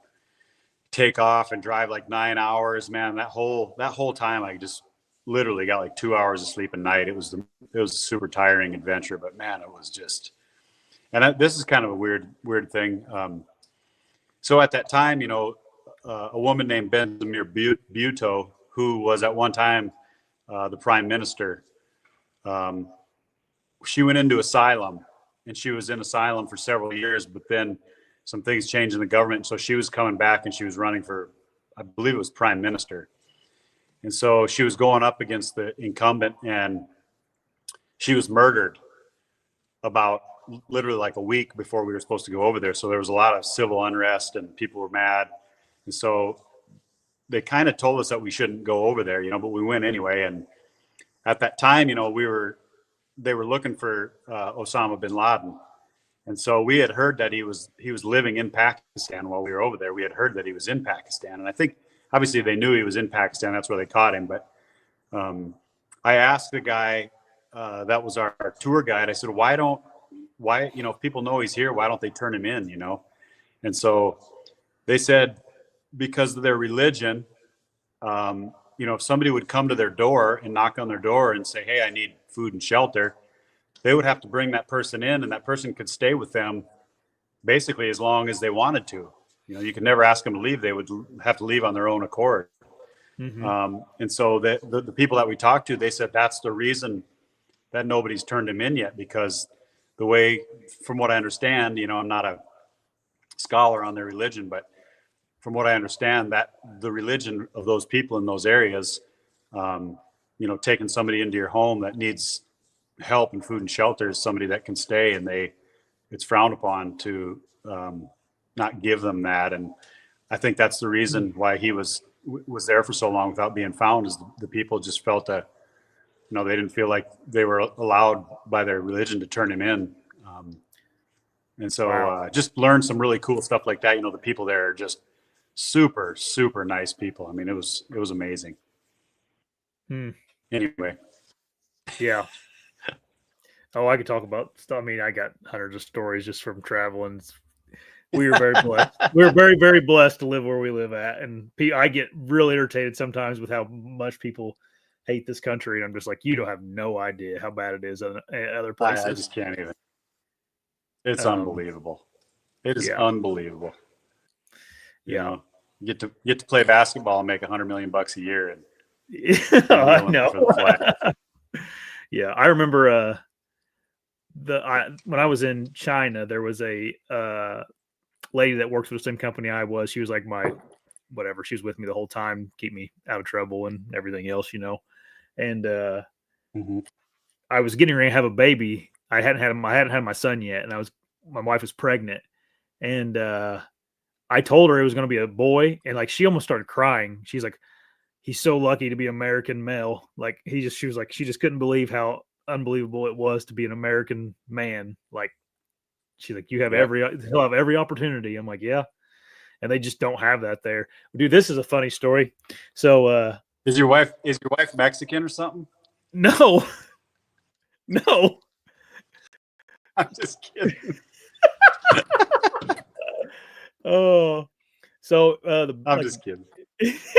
take off and drive like 9 hours. Man, that whole time, I just literally got like 2 hours of sleep a night. It was a super tiring adventure, but man, it was just. And this is kind of a weird thing. So at that time, you know, a woman named Benjamin Buto, who was at one time the prime minister, um, she went into asylum, and she was in asylum for several years, but then some things changed in the government. So she was coming back, and she was running for, I believe it was prime minister. And so she was going up against the incumbent, and she was murdered about literally like a week before we were supposed to go over there. So there was a lot of civil unrest, and people were mad. And so they kind of told us that we shouldn't go over there, you know, but we went anyway. And at that time, you know, they were looking for Osama bin Laden. And so we had heard that he was living in Pakistan while we were over there. We had heard that he was in Pakistan, and I think obviously they knew he was in Pakistan. That's where they caught him. But um, I asked the guy that was our tour guide. I said, why you know, if people know he's here, why don't they turn him in? You know, and so they said because of their religion. You know, if somebody would come to their door and knock on their door and say, "Hey, I need food and shelter," they would have to bring that person in, and that person could stay with them basically as long as they wanted to. You know, you could never ask them to leave. They would have to leave on their own accord. Hmm. And so the people that we talked to, they said that's the reason that nobody's turned him in yet, because the way, from what I understand, you know, I'm not a scholar on their religion, but from what I understand, that the religion of those people in those areas, um, you know, taking somebody into your home that needs help and food and shelter is somebody that can stay, and it's frowned upon to not give them that. And I think that's the reason why he was there for so long without being found, is the people just felt that, you know, they didn't feel like they were allowed by their religion to turn him in. And so Wow. just learned some really cool stuff like that. You know, the people there are just super nice people. I mean, it was amazing. Hmm. Anyway. Yeah. Oh, I could talk about stuff. I mean, I got hundreds of stories just from traveling. We were very blessed. We were very, very blessed to live where we live at. And I get really irritated sometimes with how much people hate this country. And I'm just like, you don't have no idea how bad it is in other I places. just can't even. It's Um, unbelievable. It is yeah. unbelievable. You Yeah. know, get to play basketball and make $100 million a year, and you're I willing know. for the flag. Yeah. I remember when I was in China, there was lady that works for the same company I was. She was like my whatever. She was with me the whole time, keep me out of trouble and everything else, you know. And I was getting ready to have a baby. I hadn't had my son yet, and my wife was pregnant, and I told her it was going to be a boy, and like she almost started crying. She's like, "He's so lucky to be American male." Like she was like, she just couldn't believe how unbelievable it was to be an American man. Like she's like, he'll have every opportunity. I'm like, yeah, and they just don't have that there, dude. This is a funny story. So, is your wife Mexican or something? no, no. I'm just kidding. Oh, so I'm just kidding.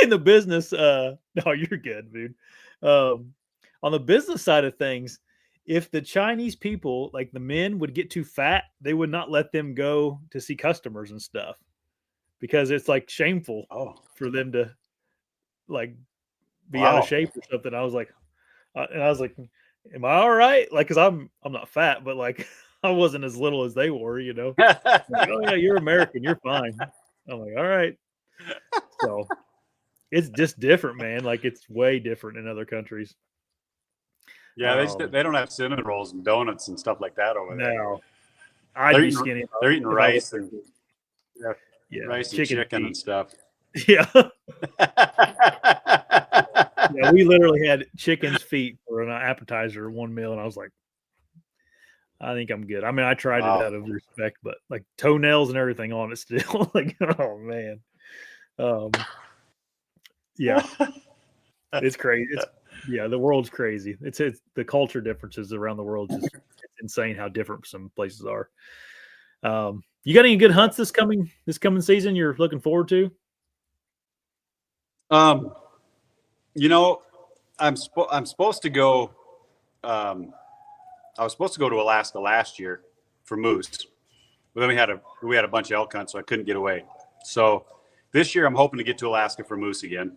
In the business, no, you're good, dude. On the business side of things, if the Chinese people, like the men, would get too fat, they would not let them go to see customers and stuff because it's like shameful for them to like be out of shape or something. I was like, am I all right? Like, cause I'm not fat, but like I wasn't as little as they were, you know. Like, oh yeah, you're American, you're fine. I'm like, all right. So it's just different, man. Like it's way different in other countries. Yeah, they don't have cinnamon rolls and donuts and stuff like that over there. No, I'd be skinny. They're eating rice and rice and chicken and stuff. Yeah. Yeah, we literally had chicken's feet for an appetizer, one meal, and I was like, I think I'm good. I mean, I tried it out of respect, but like toenails and everything on it still. Like, oh man. Yeah. It's crazy. The world's crazy. It's the culture differences around the world. It's insane how different some places are. You got any good hunts this coming season you're looking forward to? You know, I'm supposed to go. I was supposed to go to Alaska last year for moose, but then we had a bunch of elk hunts, so I couldn't get away. So this year I'm hoping to get to Alaska for moose again.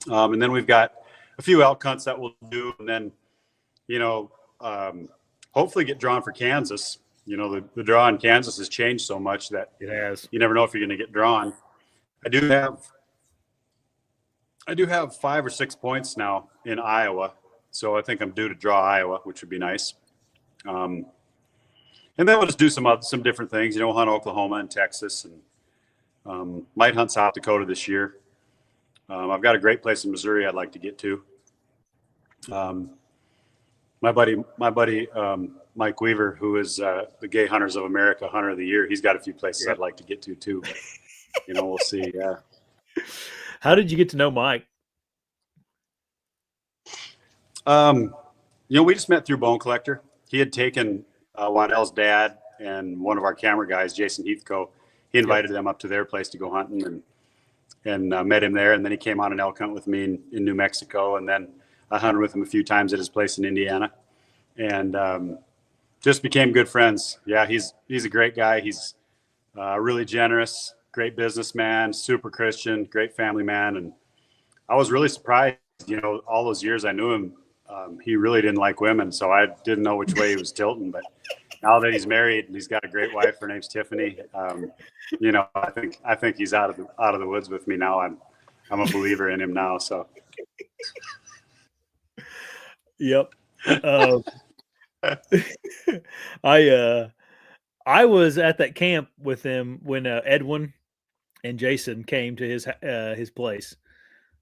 And then we've got a few elk hunts that we'll do, and then, you know, hopefully get drawn for Kansas. You know, the draw in Kansas has changed so much that it has. You never know if you're going to get drawn. I do have 5 or 6 points now in Iowa, so I think I'm due to draw Iowa, which would be nice. And then we'll just do some different things. You know, we'll hunt Oklahoma and Texas, and might hunt South Dakota this year. I've got a great place in Missouri I'd like to get to. My buddy Mike Weaver, who is the Gay Hunters of America Hunter of the Year, he's got a few places I'd like to get to too. But, you know, we'll see. Yeah. How did you get to know Mike? You know, we just met through Bone Collector. He had taken Waddell's dad and one of our camera guys, Jason Heathco. He invited them up to their place to go hunting, and met him there. And then he came on an elk hunt with me in New Mexico. And then I hunted with him a few times at his place in Indiana, and just became good friends. Yeah, he's a great guy. He's really generous, great businessman, super Christian, great family man. And I was really surprised, you know, all those years I knew him, he really didn't like women. So I didn't know which way he was tilting, but now that he's married and he's got a great wife, her name's Tiffany. You know, I think he's out of the woods with me now. I'm a believer in him now. So. Yep. I was at that camp with him when Edwin and Jason came to his place.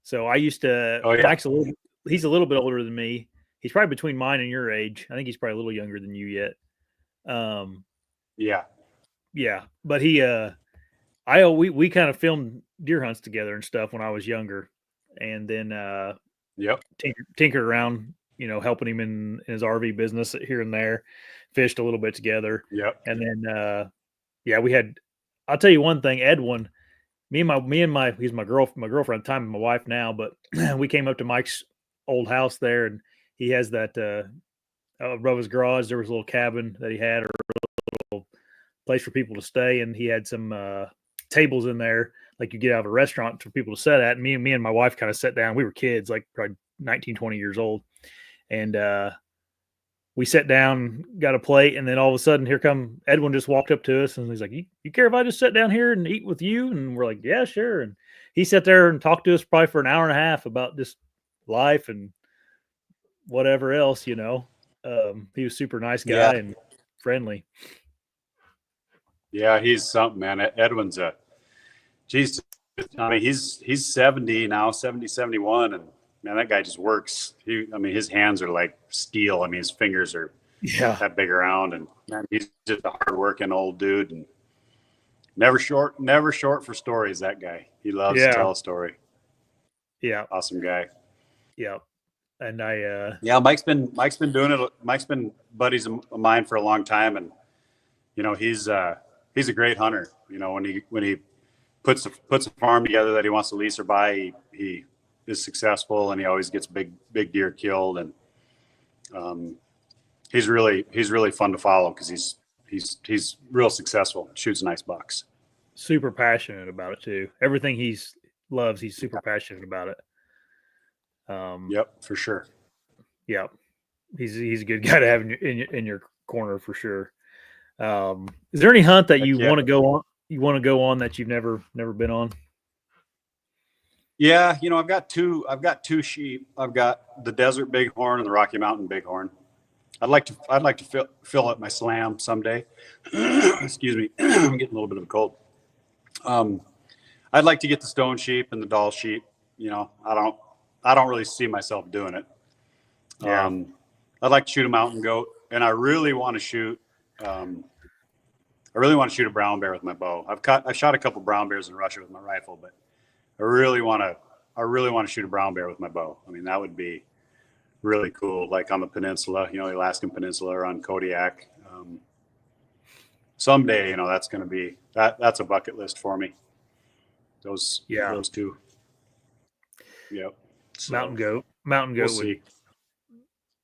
So I used to. Oh, yeah. Actually, he's a little bit older than me. He's probably between mine and your age. I think he's probably a little younger than you yet. Yeah. But we kind of filmed deer hunts together and stuff when I was younger, and then tinkered around, you know, helping him in his RV business here and there, fished a little bit together. Yep. And then we had. I'll tell you one thing, Edwin. He's my girlfriend at the time, and my wife now. But we came up to Mike's old house there, and he has that above his garage. There was a little cabin that he had, or a little place for people to stay, and he had some tables in there, like you get out of a restaurant for people to sit at. And me and my wife kind of sat down. We were kids, like probably 19, 20 years old, and we sat down, got a plate, and then all of a sudden, here come Edwin just walked up to us, and he's like, "You care if I just sit down here and eat with you?" And we're like, "Yeah, sure." And he sat there and talked to us probably for an hour and a half about just life and whatever else, He was a super nice Yeah. guy and friendly. Yeah, he's something, man. Edwin's geez, I mean, he's 70 now, 70, 71, and man, that guy just works. I mean, his hands are like steel. I mean, his fingers are Yeah, that big around, and man, he's just a hardworking old dude, and never short for stories. That guy, he loves to yeah, tell a story. yeah, Awesome guy. yeah. And Yeah, Mike's been doing it. Mike's been buddies of mine for a long time, and he's a great hunter. When he puts a farm together that he wants to lease or buy, he is successful, and he always gets big deer killed, and he's really fun to follow because he's real successful, shoots nice bucks. super passionate about it too. Everything loves, he's super passionate about it. Yep, for sure. Yeah, he's a good guy to have in your corner for sure. Is there any hunt that you want to go on? You want to go on that you've never been on? Yeah, I've got two sheep. I've got the desert bighorn and the Rocky Mountain bighorn. I'd like to fill up my slam someday. Excuse me, I'm getting a little bit of a cold. I'd like to get the stone sheep and the doll sheep. I don't really see myself doing it. Yeah. I'd like to shoot a mountain goat, and I really want to shoot. I really want to shoot a brown bear with my bow. I've shot a couple brown bears in Russia with my rifle, but I really want to shoot a brown bear with my bow. I mean, that would be really cool, like on the peninsula, the Alaskan Peninsula or on Kodiak. Someday, that's going to be that's a bucket list for me. Those two. Yep. So, Mountain goat. We'll see.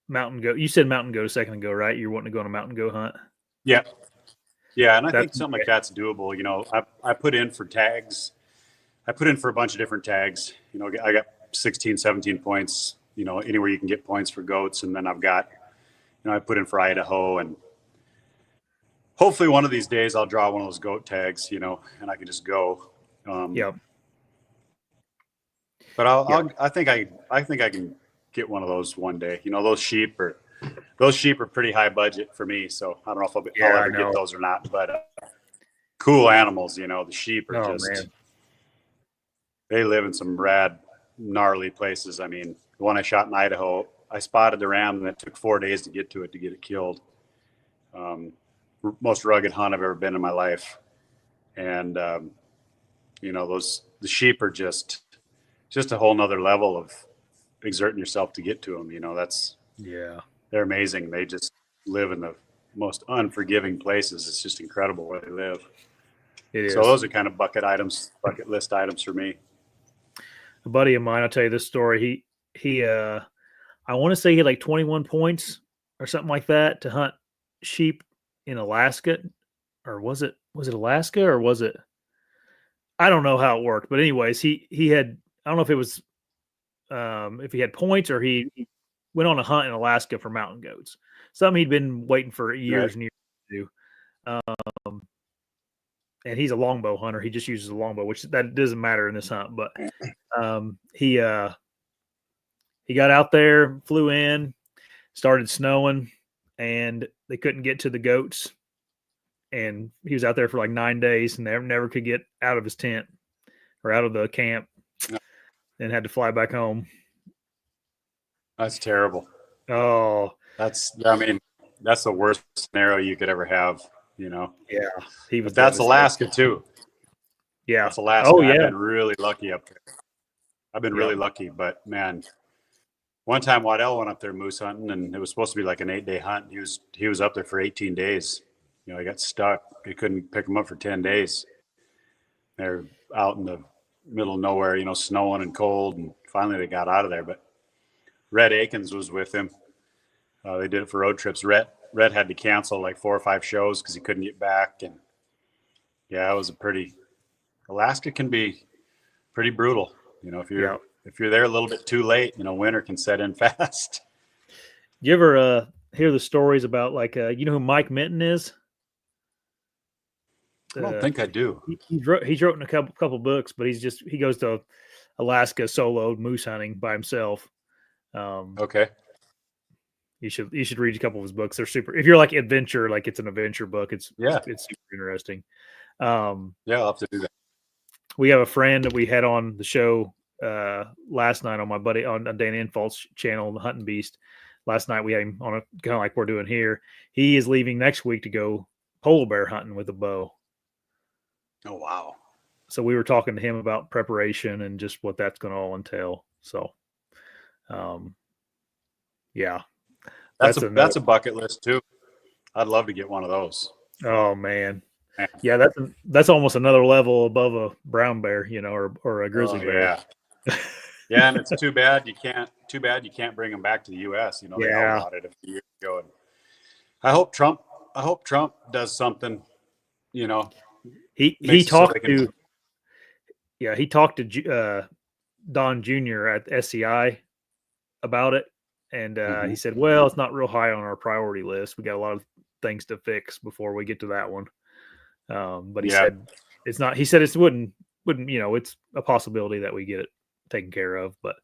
Mountain goat. You said mountain goat a second ago, right? You're wanting to go on a mountain goat hunt. Yeah. Yeah, and I think something like that's doable. I put in for tags. I put in for a bunch of different tags. I got 16, 17 points, anywhere you can get points for goats. And then I've got, I put in for Idaho, and hopefully one of these days I'll draw one of those goat tags, and I can just go. Yeah. But I think I can get one of those one day. Those sheep are pretty high budget for me. So I don't know if I'll ever get those or not, but cool animals, the sheep are they live in some rad, gnarly places. I mean, the one I shot in Idaho, I spotted the ram, and it took 4 days to get it killed. Most rugged hunt I've ever been in my life. And, the sheep are just a whole nother level of exerting yourself to get to them. They're amazing. They just live in the most unforgiving places. It's just incredible where they live. It is. So those are kind of bucket list items for me. A buddy of mine, I'll tell you this story. He I want to say he had like 21 points or something like that to hunt sheep in Alaska, or was it Alaska, or was it? I don't know how it worked, but anyways, he had, I don't know if it was if he had points or he went on a hunt in Alaska for mountain goats. Something he'd been waiting for years and years to do. And he's a longbow hunter. He just uses a longbow, which that doesn't matter in this hunt. But he got out there, flew in, started snowing, and they couldn't get to the goats. And he was out there for like 9 days, and never could get out of his tent or out of the camp, and had to fly back home. That's terrible. Oh, that's the worst scenario you could ever have. Yeah, but that's Alaska too. Yeah, that's Alaska. Oh, yeah. I've been really lucky up there. I've been really lucky, but man, one time Waddell went up there moose hunting, and it was supposed to be like an 8-day hunt. He was up there for 18 days. He got stuck. He couldn't pick him up for 10 days. They're out in the middle of nowhere, snowing and cold, and finally they got out of there. But Red Akins was with him. They did it for road trips. Red had to cancel like 4 or 5 shows because he couldn't get back. And yeah, it was Alaska can be pretty brutal. If you're there a little bit too late, winter can set in fast. You ever hear the stories about like you know who Mike Minton is? I don't think I do. He's written a couple books, but he goes to Alaska solo moose hunting by himself. Okay. You should read a couple of his books. They're super. If you're like adventure, like it's an adventure book, it's super interesting. Yeah, I'll have to do that. We have a friend that we had on the show last night on my buddy on Dan Infalt's channel, The Hunting Beast. Last night we had him on a kind of like we're doing here. He is leaving next week to go polar bear hunting with a bow. Oh wow! So we were talking to him about preparation and just what that's going to all entail. So, yeah, that's a bucket list too. I'd love to get one of those. Oh man. Yeah, that's almost another level above a brown bear, you know, or a grizzly bear. Yeah. Yeah, and it's too bad you can't bring them back to the U.S. You know, they all got it a few years ago. And I hope Trump does something. You know, he talked to Don Jr. at SCI about it, and he said, "Well, it's not real high on our priority list. We got a lot of things to fix before we get to that one." But he said it's not. He said it wouldn't. You know, it's a possibility that we get it taken care of. But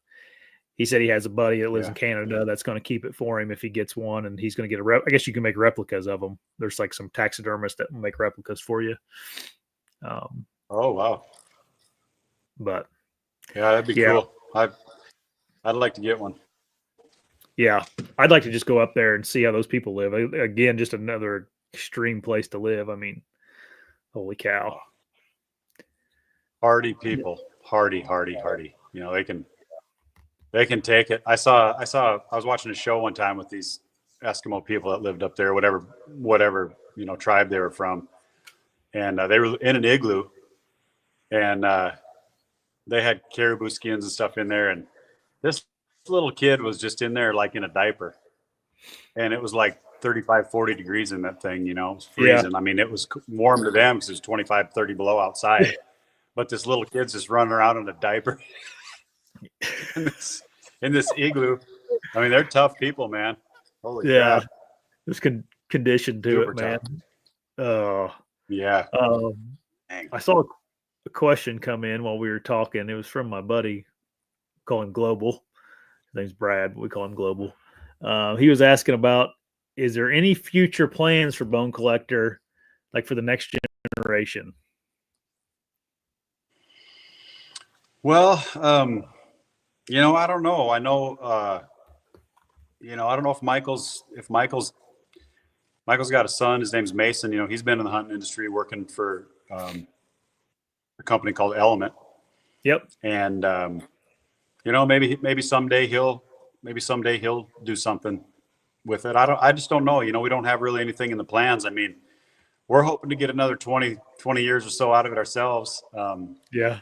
he said he has a buddy that lives in Canada that's going to keep it for him if he gets one, and he's going to get I guess you can make replicas of them. There's like some taxidermists that will make replicas for you. Oh wow! But yeah, that'd be cool. I'd like to get one. Yeah, I'd like to just go up there and see how those people live. Again, just another extreme place to live. I mean, holy cow! Hardy people, hardy. You know, they can take it. I was watching a show one time with these Eskimo people that lived up there, whatever you know tribe they were from, and they were in an igloo, and they had caribou skins and stuff in there, and this little kid was just in there like in a diaper, and it was like 35, 40 degrees in that thing, you know, it was freezing. Yeah. I mean, it was warm to them because it was 25, 30 below outside, but this little kid's just running around in a diaper in this igloo. I mean, they're tough people, man. Holy crap. It's conditioned to super it, man. Oh, yeah. I saw a question come in while we were talking. It was from my buddy, call him Global. His name's Brad, but we call him Global. He was asking about, is there any future plans for Bone Collector, like for the next generation? Well, you know, I don't know. I know, you know, I don't know if Michael's got a son. His name's Mason. You know, he's been in the hunting industry working for a company called Element. Yep. And you know, maybe someday he'll do something with it. I just don't know. You know, we don't have really anything in the plans. I mean, we're hoping to get another 20 years or so out of it ourselves. Yeah.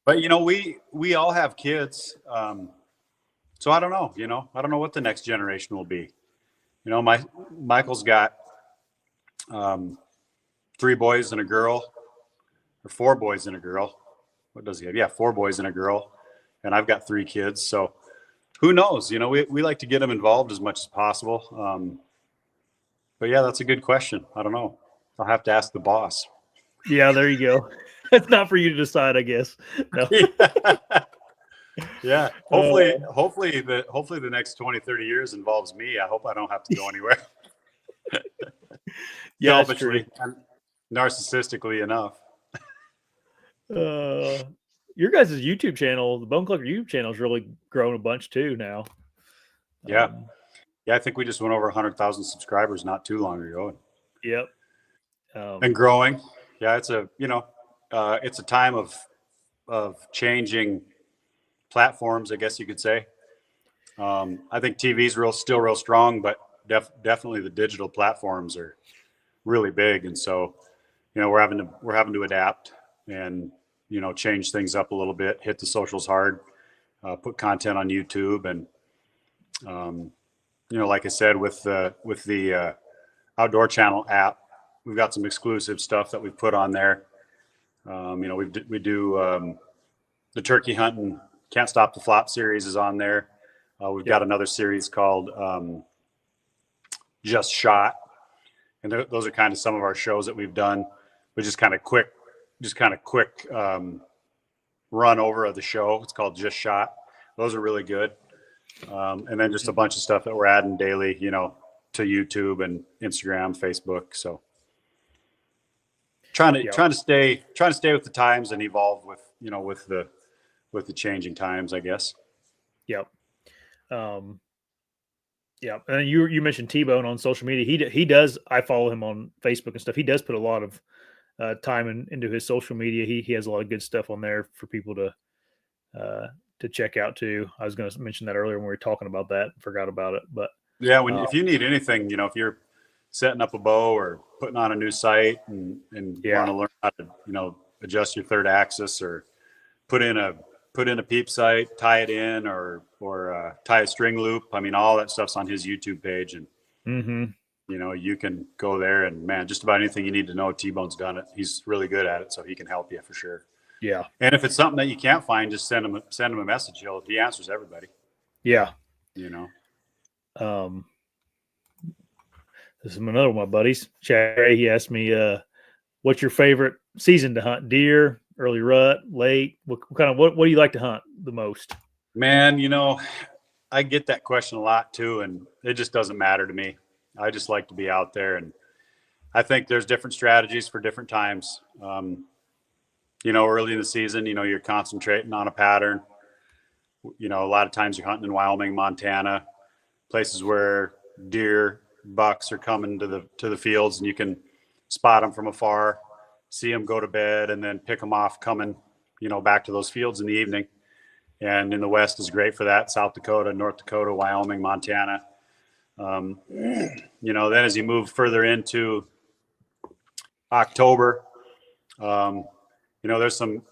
But you know, we all have kids. So I don't know, you know, I don't know what the next generation will be. You know, Michael's got 3 boys and a girl, or 4 boys and a girl. What does he have? Yeah, 4 boys and a girl. And I've got 3 kids. So who knows? You know, we like to get them involved as much as possible. But yeah, that's a good question. I don't know. I'll have to ask the boss. Yeah, there you go. It's not for you to decide, I guess. No. Yeah. Hopefully the next 20, 30 years involves me. I hope I don't have to go anywhere. Yeah, that's true. Narcissistically enough. Your guys' YouTube channel, the Bone Collector YouTube channel, has really grown a bunch too now. Yeah. Yeah, I think we just went over 100,000 subscribers not too long ago. Yep. And growing. Yeah, it's a, you know, it's a time of changing platforms, I guess you could say. I think TV's still real strong, but definitely the digital platforms are really big. And so, you know, we're having to adapt and, you know, change things up a little bit, hit the socials hard, put content on YouTube. And, you know, like I said, with the Outdoor Channel app, we've got some exclusive stuff that we've put on there. You know, we do the turkey hunting, Can't Stop the Flop series is on there. We've got another series called just shot. And those are kind of some of our shows that we've done, but just kind of quick run over of the show. It's called Just Shot. Those are really good. And then just a bunch of stuff that we're adding daily, you know, to YouTube and Instagram, Facebook. So trying to stay with the times and evolve with, you know, with the changing times, I guess. Yep. Yeah, and you mentioned T-Bone on social media. He does. I follow him on Facebook and stuff. He does put a lot of time into his social media. He has a lot of good stuff on there for people to check out too. I was going to mention that earlier when we were talking about that. Forgot about it, but yeah, if you need anything, you know, if you're setting up a bow or putting on a new site and want to learn how to, you know, adjust your third axis or put in a peep sight, tie it in, or tie a string loop. I mean, all that stuff's on his YouTube page, and you know, you can go there and, man, just about anything you need to know, T-Bone's done it. He's really good at it, so he can help you for sure. Yeah. And if it's something that you can't find, just send him a message. He answers everybody. Yeah. You know. This is another one of my buddies. Chad, he asked me, what's your favorite season to hunt? Deer, early rut, late? What do you like to hunt the most? Man, you know, I get that question a lot too, and it just doesn't matter to me. I just like to be out there, and I think there's different strategies for different times. You know, early in the season, you know, you're concentrating on a pattern. You know, a lot of times you're hunting in Wyoming, Montana, places where deer, bucks are coming to the fields, and you can spot them from afar, see them go to bed, and then pick them off coming, you know, back to those fields in the evening. And in the West is great for that. South Dakota, North Dakota, Wyoming, Montana. You know, then as you move further into October, you know, there's some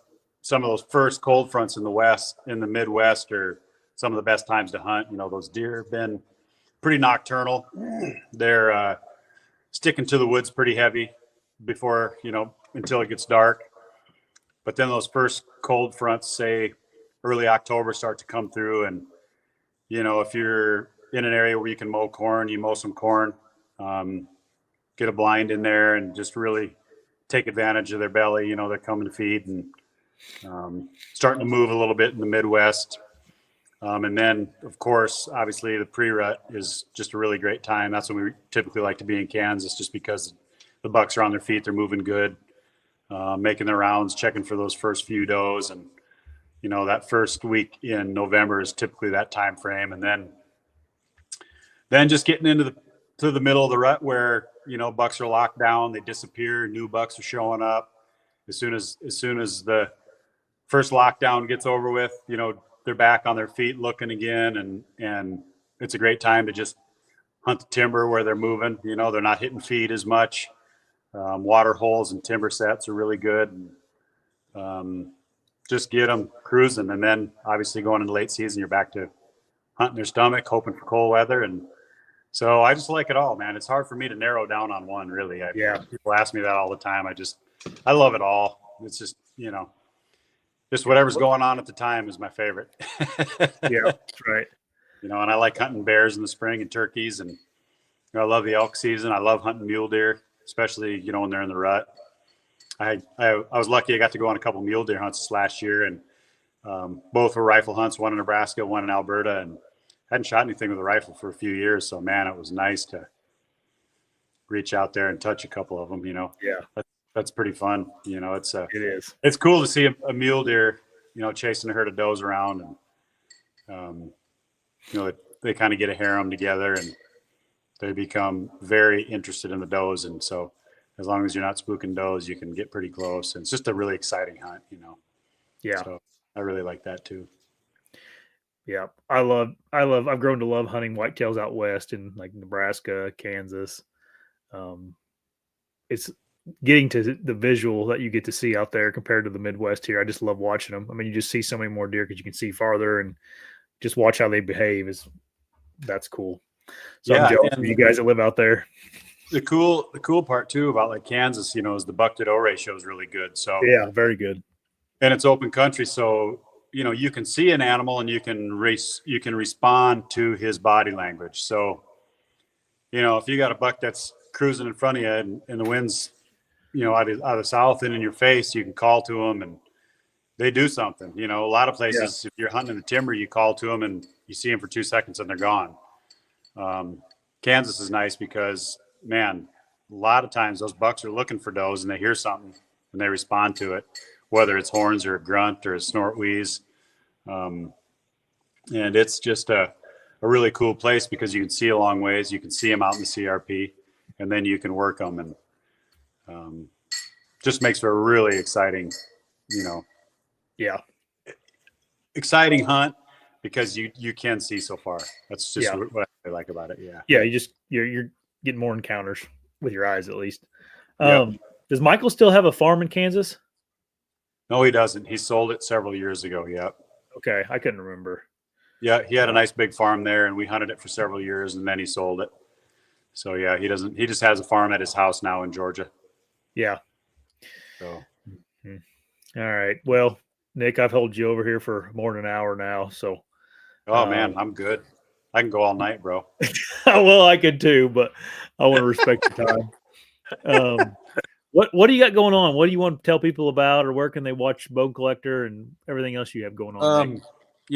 of those first cold fronts in the Midwest are some of the best times to hunt. You know, those deer have been pretty nocturnal. They're sticking to the woods pretty heavy before, you know, until it gets dark. But then those first cold fronts, say early October, start to come through. And, you know, if you're in an area where you can mow corn, you mow some corn, get a blind in there and just really take advantage of their belly. You know, they're coming to feed and starting to move a little bit in the Midwest. And then, of course, obviously the pre-rut is just a really great time. That's when we typically like to be in Kansas, just because the bucks are on their feet. They're moving good, making their rounds, checking for those first few does. And, you know, that first week in November is typically that time frame. And then just getting into the middle of the rut where, you know, bucks are locked down, they disappear, new bucks are showing up. As soon as the first lockdown gets over with, you know, they're back on their feet looking again, and it's a great time to just hunt the timber where they're moving. You know, they're not hitting feed as much. Water holes and timber sets are really good. Just get them cruising, and then obviously going into late season, you're back to hunting their stomach, hoping for cold weather. And so I just like it all, man. It's hard for me to narrow down on one, really. People ask me that all the time. I love it all. It's just, you know, just whatever's going on at the time is my favorite. Yeah, right. You know, and I like hunting bears in the spring and turkeys, and, you know, I love the elk season. I love hunting mule deer, especially, you know, when they're in the rut. I was lucky. I got to go on a couple mule deer hunts last year, and both were rifle hunts, one in Nebraska, one in Alberta, and hadn't shot anything with a rifle for a few years. So, man, it was nice to reach out there and touch a couple of them, you know. Yeah. That's pretty fun. You know, it is. It's cool to see a mule deer, you know, chasing a herd of does around, and, you know, they kind of get a harem together, and they become very interested in the does. And so as long as you're not spooking does, you can get pretty close. And it's just a really exciting hunt, you know? Yeah. So I really like that too. Yeah. I've grown to love hunting whitetails out west in like Nebraska, Kansas. It's getting to the visual that you get to see out there compared to the Midwest here. I just love watching them. I mean, you just see so many more deer because you can see farther, and just watch how they behave that's cool. So yeah, I'm jealous of you guys that live out there. The cool part too about like Kansas, you know, is the buck to doe ratio is really good. So yeah, very good. And it's open country. So, you know, you can see an animal and you can respond to his body language. So if you got a buck that's cruising in front of you and the wind's, out of the south and in your face, you can call to them and they do something. A lot of places, if you're hunting in the timber, you call to them and you see them for 2 seconds and they're gone. Kansas is nice because, man, a lot of times those bucks are looking for does and they hear something and they respond to it, whether it's horns or a grunt or a snort wheeze. And it's just a really cool place because you can see a long ways. You can see them out in the CRP and then you can work them, and just makes for a really exciting, exciting hunt because you can see so far. That's just what I like about it. Yeah. You're getting more encounters with your eyes, at least. Does Michael still have a farm in Kansas? No, he doesn't. He sold it several years ago. Yeah. Okay. I couldn't remember. Yeah. He had a nice big farm there and we hunted it for several years and then he sold it. So yeah, he just has a farm at his house now in Georgia. Yeah. So. All right. Well, Nick, I've held you over here for more than an hour now. So. Oh man, I'm good. I can go all night, bro. Well, I could too, but I want to respect your time. What do you got going on? What do you want to tell people about, or where can they watch Bone Collector and everything else you have going on?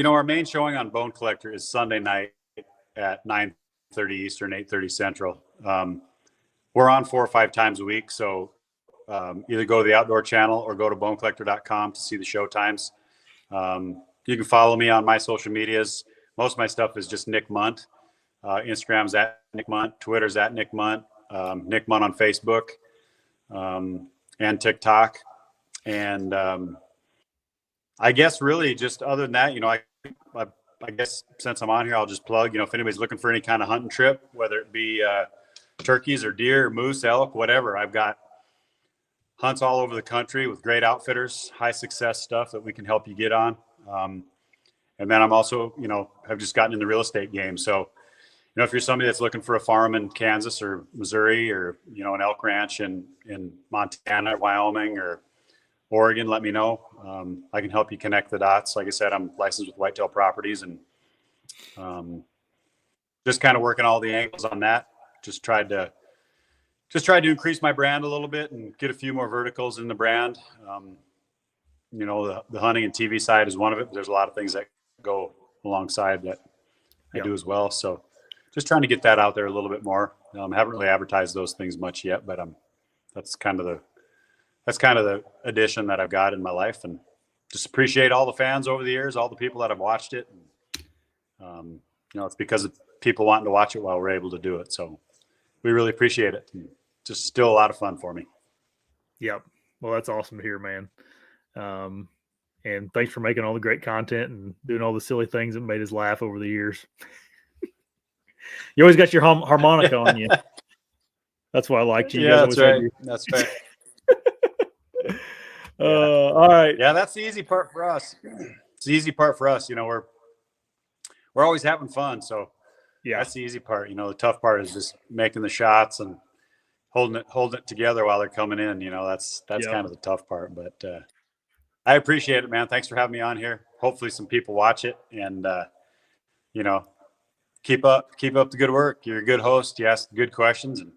Our main showing on Bone Collector is Sunday night at 9:30 Eastern, 8:30 Central. We're on 4 or 5 times a week, so either go to the Outdoor Channel or go to bonecollector.com to see the show times. You can follow me on my social medias. Most of my stuff is just Nick Mundt. Instagram's at Nick Mundt. Twitter's at Nick Mundt. Nick Mundt on Facebook and TikTok. And I guess really just other than that, I guess since I'm on here, I'll just plug, if anybody's looking for any kind of hunting trip, whether it be turkeys or deer or moose, elk, whatever, I've got hunts all over the country with great outfitters, high success stuff that we can help you get on. And then I'm also, have just gotten in the real estate game. So, if you're somebody that's looking for a farm in Kansas or Missouri or, an elk ranch in Montana or Wyoming or Oregon, let me know. I can help you connect the dots. Like I said, I'm licensed with Whitetail Properties and just kind of working all the angles on that. Just tried to increase my brand a little bit and get a few more verticals in the brand. The hunting and TV side is one of it, but there's a lot of things that go alongside that I do as well. So just trying to get that out there a little bit more. Haven't really advertised those things much yet, but that's kind of the addition that I've got in my life, and just appreciate all the fans over the years, all the people that have watched it. And, it's because of people wanting to watch it while we're able to do it. So we really appreciate it. And just still a lot of fun for me. Yep. Well, that's awesome to hear, man. And thanks for making all the great content and doing all the silly things that made us laugh over the years. You always got your harmonica on you. That's why I liked you. Yeah, that's right. That's right. All right. Yeah, that's the easy part for us. It's the easy part for us. We're always having fun. So that's the easy part. The tough part is just making the shots and holding it together while they're coming in. That's kind of the tough part. But I appreciate it, man. Thanks for having me on here. Hopefully some people watch it and keep up the good work. You're a good host. You ask good questions and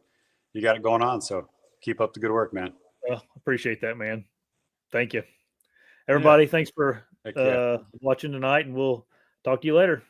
you got it going on. So keep up the good work, man. Well, appreciate that, man. Thank you. Everybody, thanks for watching tonight, and we'll talk to you later.